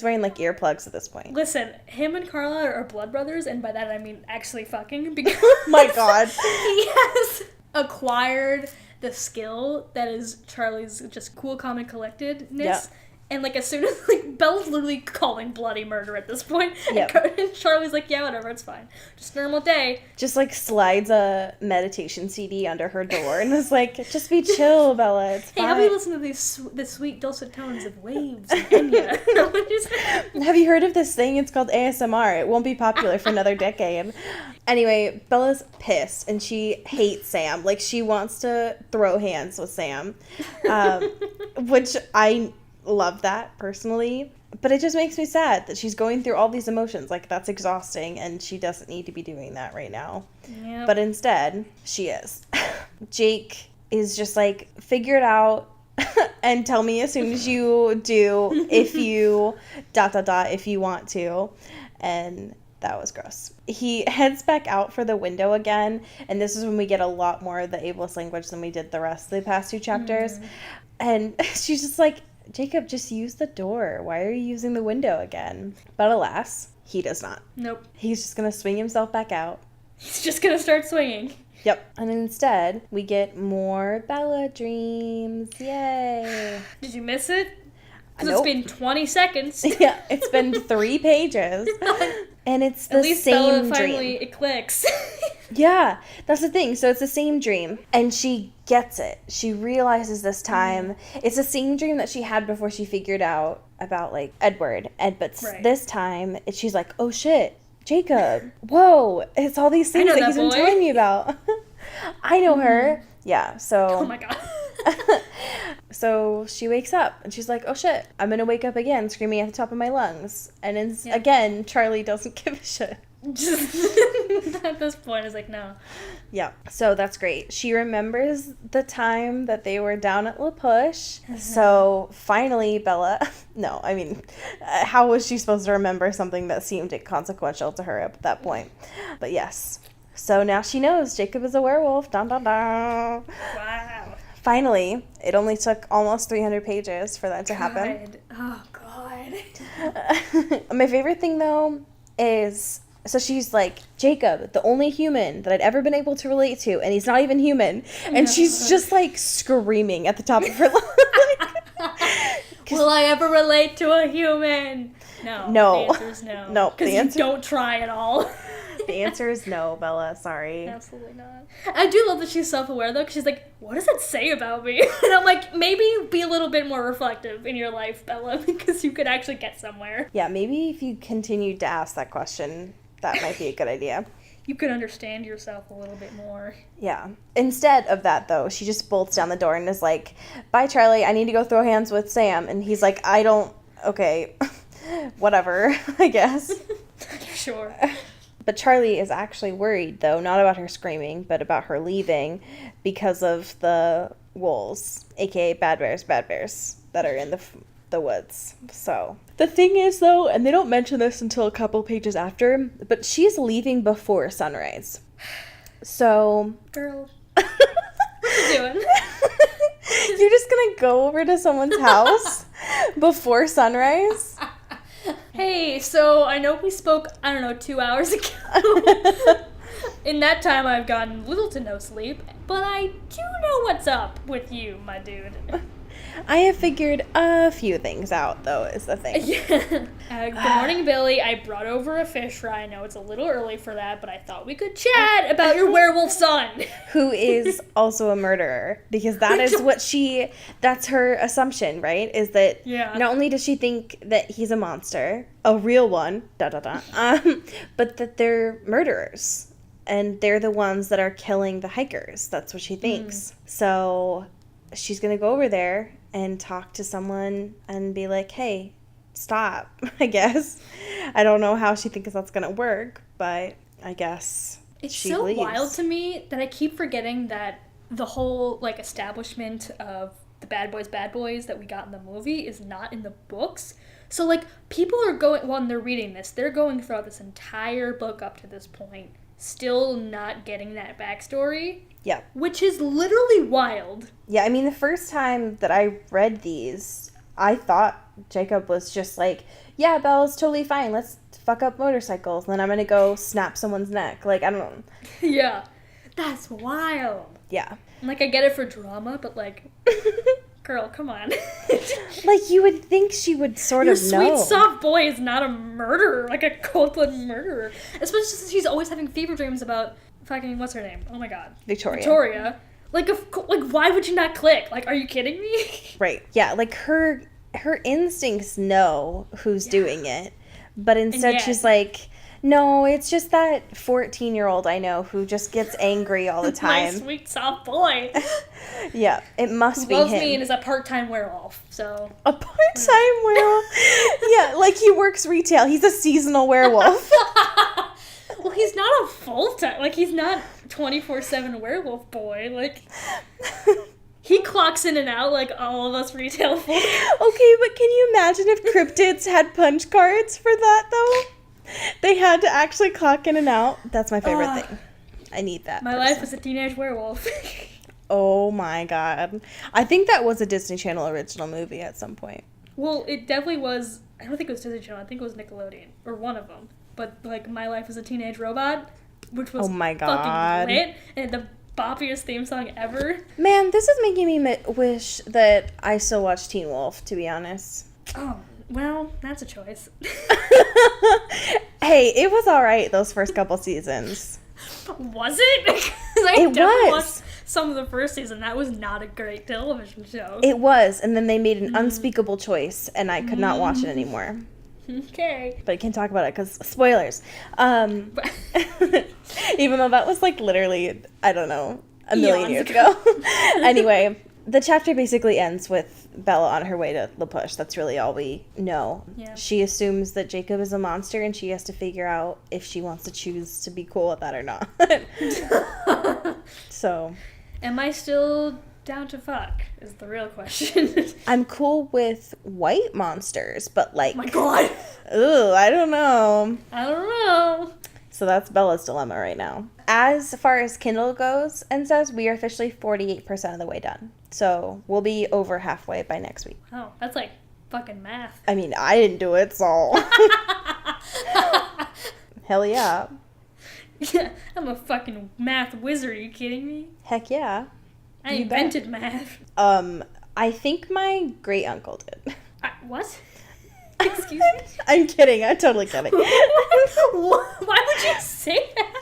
wearing like earplugs at this point.
Listen, him and Carla are blood brothers, and by that I mean actually fucking, because
my God.
He has acquired the skill that is Charlie's just cool, calm, and collectedness.
Yep.
And, like, as soon as, like, Bella's literally calling bloody murder at this point.
Yep.
And Charlie's like, yeah, whatever, it's fine. Just normal day.
Just, like, slides a meditation CD under her door and is like, just be chill, Bella, it's fine.
Hey, how about you listen to the sweet dulcet tones of waves and Enya?
Have you heard of this thing? It's called ASMR. It won't be popular for another decade. Anyway, Bella's pissed, and she hates Sam. Like, she wants to throw hands with Sam, which I love that, personally. But it just makes me sad that she's going through all these emotions. Like, that's exhausting, and she doesn't need to be doing that right now.
Yep.
But instead, she is. Jake is just like, figure it out and tell me as soon as you do if you ... if you want to. And that was gross. He heads back out for the window again, and this is when we get a lot more of the ableist language than we did the rest of the past 2 chapters. And she's just like, Jacob, just use the door. Why are you using the window again? But alas, he does not.
Nope.
He's just going to swing himself back out.
He's just going to start swinging.
Yep. And instead, we get more Bella dreams. Yay.
Did you miss it? Because it's been 20 seconds.
Yeah, it's been 3 pages. And it's the
At least
same
Bella
dream.
finally, it clicks.
Yeah, that's the thing. So it's the same dream. And she gets it. She realizes this time. It's the same dream that she had before she figured out about, like, Edward. But this time, she's like, oh, shit, Jacob. Whoa, it's all these things that he's been telling me about. I know her. Yeah, so...
Oh, my God.
So she wakes up and she's like, oh shit, I'm gonna wake up again screaming at the top of my lungs. And again, Charlie doesn't give a shit.
At this point, it's like, no.
Yeah, so that's great. She remembers the time that they were down at La Push. So finally, Bella, how was she supposed to remember something that seemed inconsequential to her at that point? But yes, so now she knows Jacob is a werewolf. Dun, dun, dun.
Wow.
Finally, it only took almost 300 pages for that to happen.
Oh, God.
My favorite thing, though, is... So she's like, Jacob, the only human that I'd ever been able to relate to, and he's not even human. And she's just, like, screaming at the top of her lungs.
Will I ever relate to a human? No. The answer is no.
No.
Because you don't try at all.
The answer is no, Bella. Sorry.
Absolutely not. I do love that she's self-aware, though, because she's like, what does it say about me? And I'm like, maybe be a little bit more reflective in your life, Bella, because you could actually get somewhere.
Yeah, maybe if you continued to ask that question, that might be a good idea.
You could understand yourself a little bit more.
Yeah. Instead of that, though, she just bolts down the door and is like, bye, Charlie, I need to go throw hands with Sam. And he's like, okay, whatever, I guess.
Sure.
But Charlie is actually worried, though, not about her screaming, but about her leaving because of the wolves, aka bad bears that are in the woods. So the thing is, though, and they don't mention this until a couple pages after, but she's leaving before sunrise. So...
Girl. What you doing?
You're just gonna go over to someone's house before sunrise?
Hey, so I know we spoke, 2 hours ago. In that time, I've gotten little to no sleep, but I do know what's up with you, my dude.
I have figured a few things out, though, is the thing.
Good morning, Billy. I brought over a fish fry. I know it's a little early for that, but I thought we could chat about your werewolf son.
Who is also a murderer, because that is that's her assumption, right? Is that not only does she think that he's a monster, a real one, but that they're murderers. And they're the ones that are killing the hikers. That's what she thinks. So she's going to go over there and talk to someone and be like, hey, stop, I guess. I don't know how she thinks that's going to work, but I guess she leaves.
Wild to me that I keep forgetting that the whole, like, establishment of the bad boys that we got in the movie is not in the books. So, like, people are when they're reading this, they're going throughout this entire book up to this point, still not getting that backstory.
Yeah.
Which is literally wild.
Yeah, I mean, the first time that I read these, I thought Jacob was just like, yeah, Bella's totally fine. Let's fuck up motorcycles. And then I'm going to go snap someone's neck. Like, I don't know.
Yeah. That's wild.
Yeah.
Like, I get it for drama, but, like, girl, come on.
Like, you would think she would sort of know.
Your sweet, soft boy is not a murderer, like a cold-blooded murderer. Especially since she's always having fever dreams about fucking, what's her name? Oh my god. Victoria. Like, why would you not click? Like, are you kidding me?
Right. Yeah, like, her instincts know who's doing it. But instead she's like, no, it's just that 14-year-old I know who just gets angry all the time.
My sweet, soft boy.
Yeah, it must be him.
Loves me and is a part-time werewolf, so...
A part-time werewolf? Yeah, like he works retail. He's a seasonal werewolf.
Well, he's not a full-time... Like, he's not 24/7 werewolf boy. Like, he clocks in and out like all of us retail folk.
Okay, but can you imagine if cryptids had punch cards for that, though? They had to actually clock in and out. That's my favorite thing. I need that.
My life as a teenage werewolf.
Oh my god. I think that was a Disney Channel original movie at some point.
Well, it definitely was. I don't think it was Disney Channel. I think it was Nickelodeon. Or one of them. But, like, My Life as a Teenage Robot, which was fucking lit. And the boppiest theme song ever.
Man, this is making me wish that I still watch Teen Wolf, to be honest.
Oh, well, that's a choice.
Hey, it was all right those first couple seasons.
Was it? Because
It
definitely
was.
watched some of the first season. That was not a great television show.
It was, and then they made an unspeakable choice, and I could not watch it anymore.
Okay.
But I can't talk about it because spoilers. Even though that was like literally, I don't know, a million years
Eons
ago. Anyway, the chapter basically ends with Bella on her way to La Push. That's really all we know.
Yeah.
She assumes that Jacob is a monster, and she has to figure out if she wants to choose to be cool with that or not. So,
Am I still down to fuck? Is the real question.
I'm cool with white monsters, but like,
Oh my god.
ooh, I don't know.
I don't know.
So that's Bella's dilemma right now. As far as Kindle goes and says, we are officially 48% of the way done. So we'll be over halfway by next week.
Oh, that's like fucking math.
I mean, I didn't do it, so. Hell yeah.
Yeah, I'm a fucking math wizard. Are you kidding me?
Heck yeah.
I
You bet.
invented math.
I think my great uncle did.
What? Excuse me?
I'm kidding. I'm totally kidding.
Why would you say that?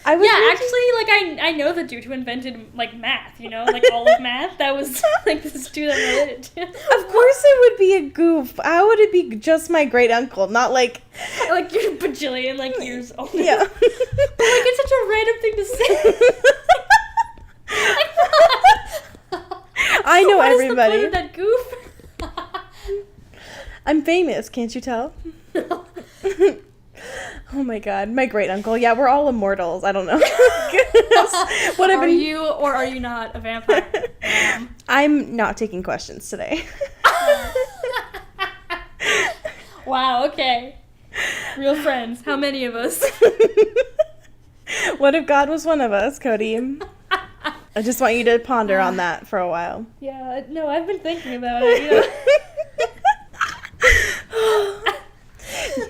I was
Actually, I know the dude who invented, like, math, you know? Like, all of math. That was, like, this dude I related to.
Of course it would be a goof. How would it be just my great uncle? Not like...
Like, you're a bajillion, like, years old.
Yeah.
But, like, it's such a random thing to say.
I know
What
everybody.
is the point of that goof?
I'm famous, can't you tell? Oh my god, my great uncle. Yeah, we're all immortals. I don't know. What I've
Are
been...
you or are you not a vampire?
I'm not taking questions today.
Wow, okay. Real friends. How many of us?
What if God was one of us, Cody? I just want you to ponder on that for a while.
Yeah, no, I've been thinking about it, you know.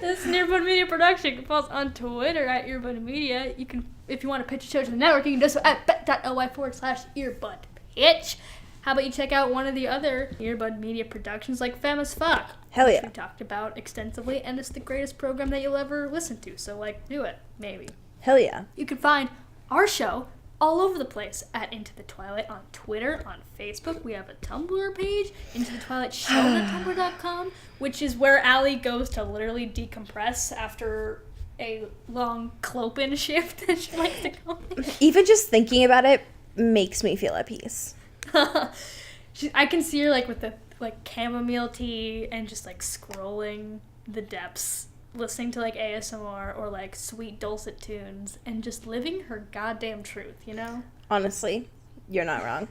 This is an Earbud Media production. You can follow us on Twitter at Earbud Media. You can, if you want to pitch a show to the network, you can do so at bet.ly/earbudpitch. How about you check out one of the other Earbud Media productions like Famous Fuck?
Hell
which
yeah.
we talked about extensively, and it's the greatest program that you'll ever listen to. So, like, do it, maybe.
Hell yeah.
You can find our show all over the place at Into the Twilight on Twitter, on Facebook. We have a Tumblr page, intothetwilightshow.tumblr.com, which is where Allie goes to literally decompress after a long clopen shift that she likes to call it.
Even just thinking about it makes me feel at peace.
I can see her like with the like chamomile tea and just like scrolling the depths, listening to like ASMR or like sweet dulcet tunes and just living her goddamn truth, you know?
Honestly, you're not wrong.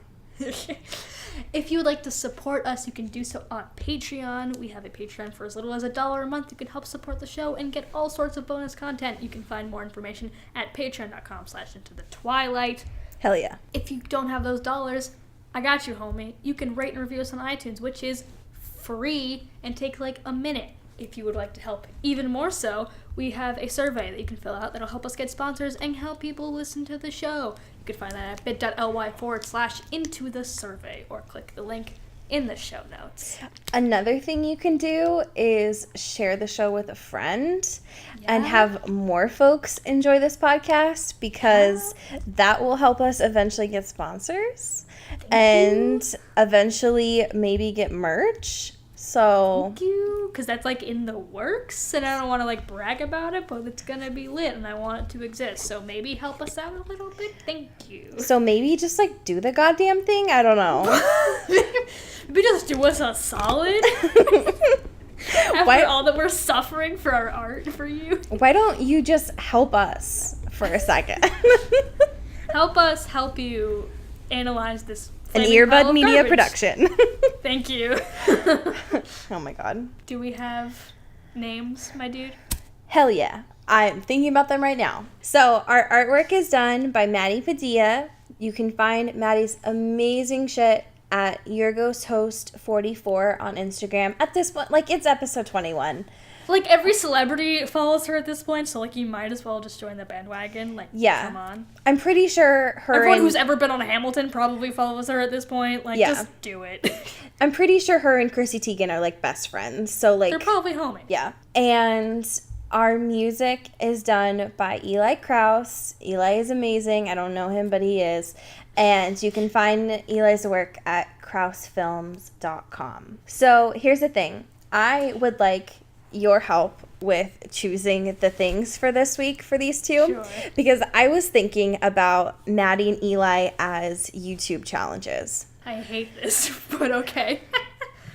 If you would like to support us, you can do so on Patreon. We have a Patreon for as little as $1 a month. You can help support the show and get all sorts of bonus content. You can find more information at patreon.com/intothetwilight.
Hell yeah.
If you don't have those dollars, I got you, homie. You can rate and review us on iTunes, which is free and take like a minute. If you would like to help even more so, we have a survey that you can fill out that'll help us get sponsors and help people listen to the show. You can find that at bit.ly/into-the-survey or click the link in the show notes.
Another thing you can do is share the show with a friend and have more folks enjoy this podcast because that will help us eventually get sponsors and eventually maybe get merch. So
Thank you, because that's like in the works, and I don't want to like brag about it, but it's gonna be lit, and I want it to exist. So maybe help us out a little bit. Thank you.
So maybe just like do the goddamn thing. I don't know.
Maybe just do us a solid. After all that we're suffering for our art for you.
Why don't you just help us for a second?
Help us help you analyze this.
An
flaming pile
Earbud
of
Media
garbage.
production.
Thank you.
Oh my god.
Do we have names, my dude?
Hell yeah. I'm thinking about them right now. So our artwork is done by Maddie Padilla. You can find Maddie's amazing shit at YourGhostHost44 on Instagram. At this point, like, it's episode 21.
Like, every celebrity follows her at this point, so, like, you might as well just join the bandwagon. Like,
Yeah.
come on.
I'm pretty sure her
Everyone
and,
who's ever been on Hamilton probably follows her at this point. Like,
Yeah.
just do it.
I'm pretty sure her and Chrissy Teigen are, like, best friends. So, like...
They're probably homies.
Yeah. And our music is done by Eli Krause. Eli is amazing. I don't know him, but he is. And you can find Eli's work at krausefilms.com. So here's the thing. I would like your help with choosing the things for this week for these two.
Sure.
Because I was thinking about Maddie and Eli as YouTube challenges.
I hate this, but okay.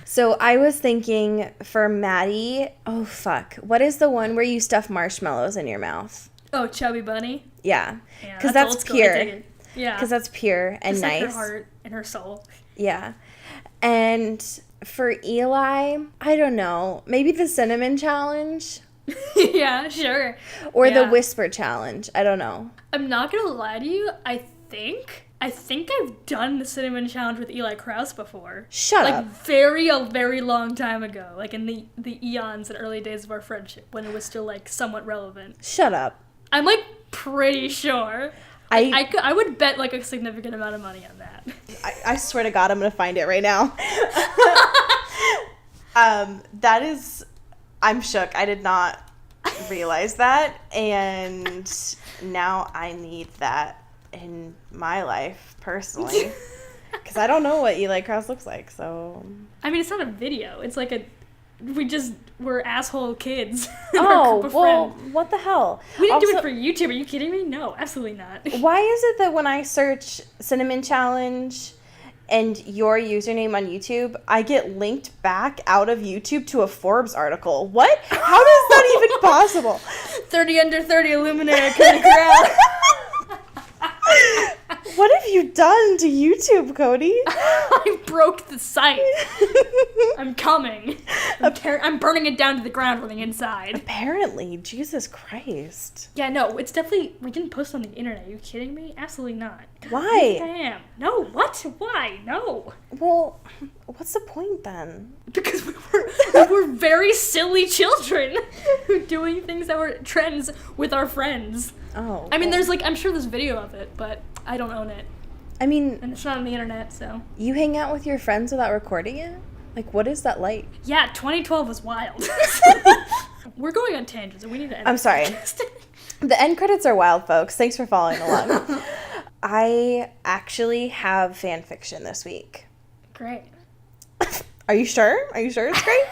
So I was thinking for Maddie, oh fuck, what is the one where you stuff marshmallows in your mouth?
Oh, Chubby Bunny?
Yeah.
Yeah,
Because that's
old school, I dig
pure.
it. Yeah.
Because that's pure and
Just
nice.
like her heart and her soul.
Yeah. And for Eli, I don't know, maybe the cinnamon challenge
Yeah, sure.
or the
Yeah.
whisper challenge. I don't know.
I'm not gonna lie to you, I think I've done the cinnamon challenge with Eli Krause before.
Shut
like
up.
a very long time ago. Like in the eons and early days of our friendship when it was still like somewhat relevant.
Shut up.
I'm like pretty sure. I would bet like a significant amount of money on that.
I swear to God, I'm going to find it right now. That is, I'm shook. I did not realize that. And now I need that in my life personally. Because I don't know what Eli Krause looks like, so.
I mean, it's not a video. It's like we're asshole kids. in
Oh,
our group of
well,
friends.
what the hell?
We didn't do
Also,
it for YouTube. Are you kidding me? No, absolutely not.
why is it that when I search Cinnamon Challenge and your username on YouTube, I get linked back out of YouTube to a Forbes article? What? How is that even possible?
30 under 30 Illuminator coming around.
What have you done to YouTube, Cody?
I broke the site. I'm coming. I'm burning it down to the ground from the inside.
Apparently, Jesus Christ.
Yeah, no, it's definitely, we didn't post on the internet. Are you kidding me? Absolutely not. God,
Why?
I am. No, what? Why? No.
Well, what's the point then?
Because we were very silly children doing things that were trends with our friends.
Oh.
I mean,
well,
I'm sure there's video of it, but I don't own it.
I mean,
And it's not on the internet, so.
you hang out with your friends without recording it? Like, what is that like?
Yeah, 2012 was wild. We're going on tangents, and we need to end
I'm
this
sorry.
podcast.
The end credits are wild, folks. Thanks for following along. I actually have fan fiction this week.
Great.
Are you sure? Are you sure it's great?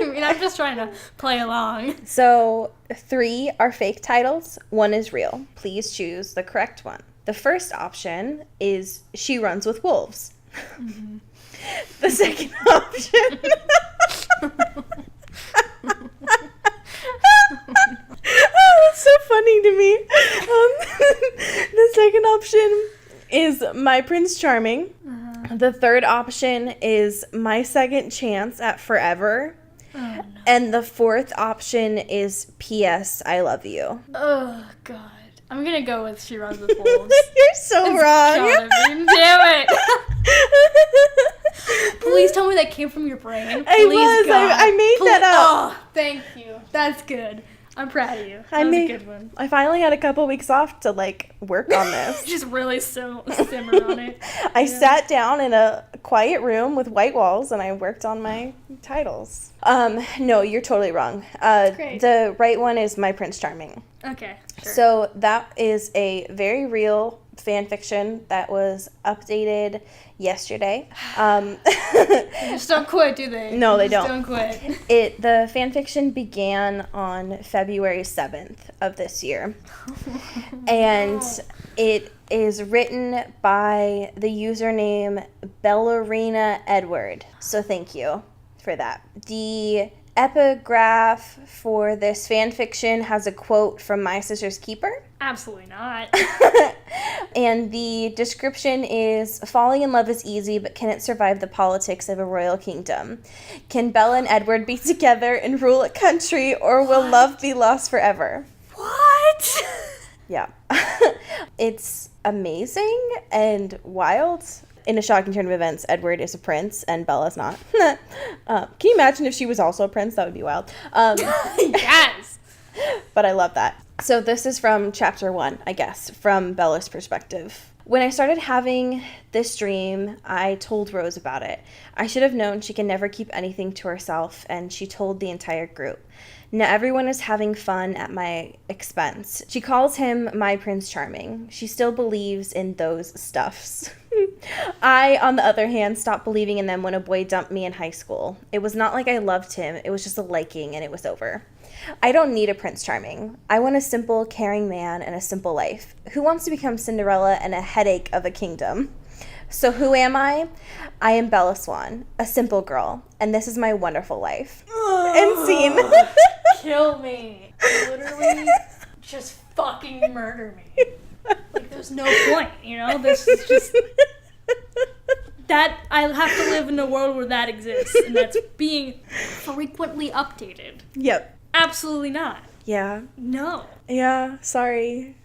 I mean, I'm just trying to play along.
So, 3 are fake titles, 1 is real. Please choose the correct one. The first option is She Runs with Wolves. Mm-hmm. The second option... Oh, that's so funny to me. The second option is My Prince Charming. The third option is My Second Chance at Forever.
Oh, no.
And the fourth option is P.S. I Love You.
Oh, God. I'm gonna go with She Runs with Wolves.
You're so wrong.
Gotta be. Damn it. Please tell me that came from your brain. Please, God.
I made that up.
Oh, thank you. That's good. I'm proud of you. That was a good one.
I finally had a couple weeks off to like work on this.
Just really simmer on it.
I sat down in a quiet room with white walls and I worked on my titles. No, you're totally wrong.
Great.
The right one is My Prince Charming.
Okay, sure.
So that is a very real fan fiction that was updated yesterday.
They just don't quit, do they?
No, they
just
don't.
quit.
The fan fiction began on February 7th of this year. And it is written by the username Bellarina Edward. So thank you for that. The epigraph for this fan fiction has a quote from My Sister's Keeper.
Absolutely not.
And the description is, falling in love is easy, but can it survive the politics of a royal kingdom? Can Bella and Edward be together and rule a country, or will love be lost forever?
What?
Yeah. It's amazing and wild In a shocking turn of events, Edward is a prince and Bella's not. Can you imagine if she was also a prince? That would be wild.
Yes.
But I love that. So this is from chapter 1, I guess, from Bella's perspective. When I started having this dream, I told Rose about it. I should have known she can never keep anything to herself, and she told the entire group. Now everyone is having fun at my expense. She calls him my Prince Charming. She still believes in those stuffs. I, on the other hand, stopped believing in them when a boy dumped me in high school. It was not like I loved him. It was just a liking, and it was over. I don't need a Prince Charming. I want a simple, caring man and a simple life. Who wants to become Cinderella and a headache of a kingdom? So who am I? I am Bella Swan, a simple girl, and this is my wonderful life. End scene.
Kill me. Literally, just fucking murder me. Like, there's no point, you know? This is just... That, I have to live in a world where that exists, and that's being frequently updated.
Yep.
Absolutely not.
Yeah.
No.
Yeah, sorry.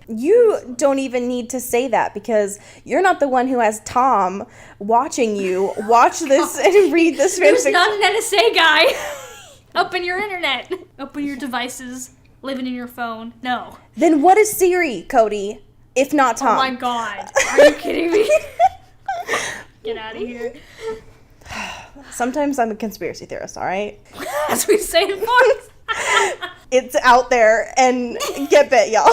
You don't even need to say that because you're not the one who has Tom watching you watch this and read this
There's
fanfiction.
not an NSA guy up in your internet, up in your devices, living in your phone. No.
Then what is Siri, Cody, if not Tom?
Oh my god. Are you kidding me? Get out of here.
Sometimes I'm a conspiracy theorist, all right?
As we say in Force.
It's out there, and get bit, y'all.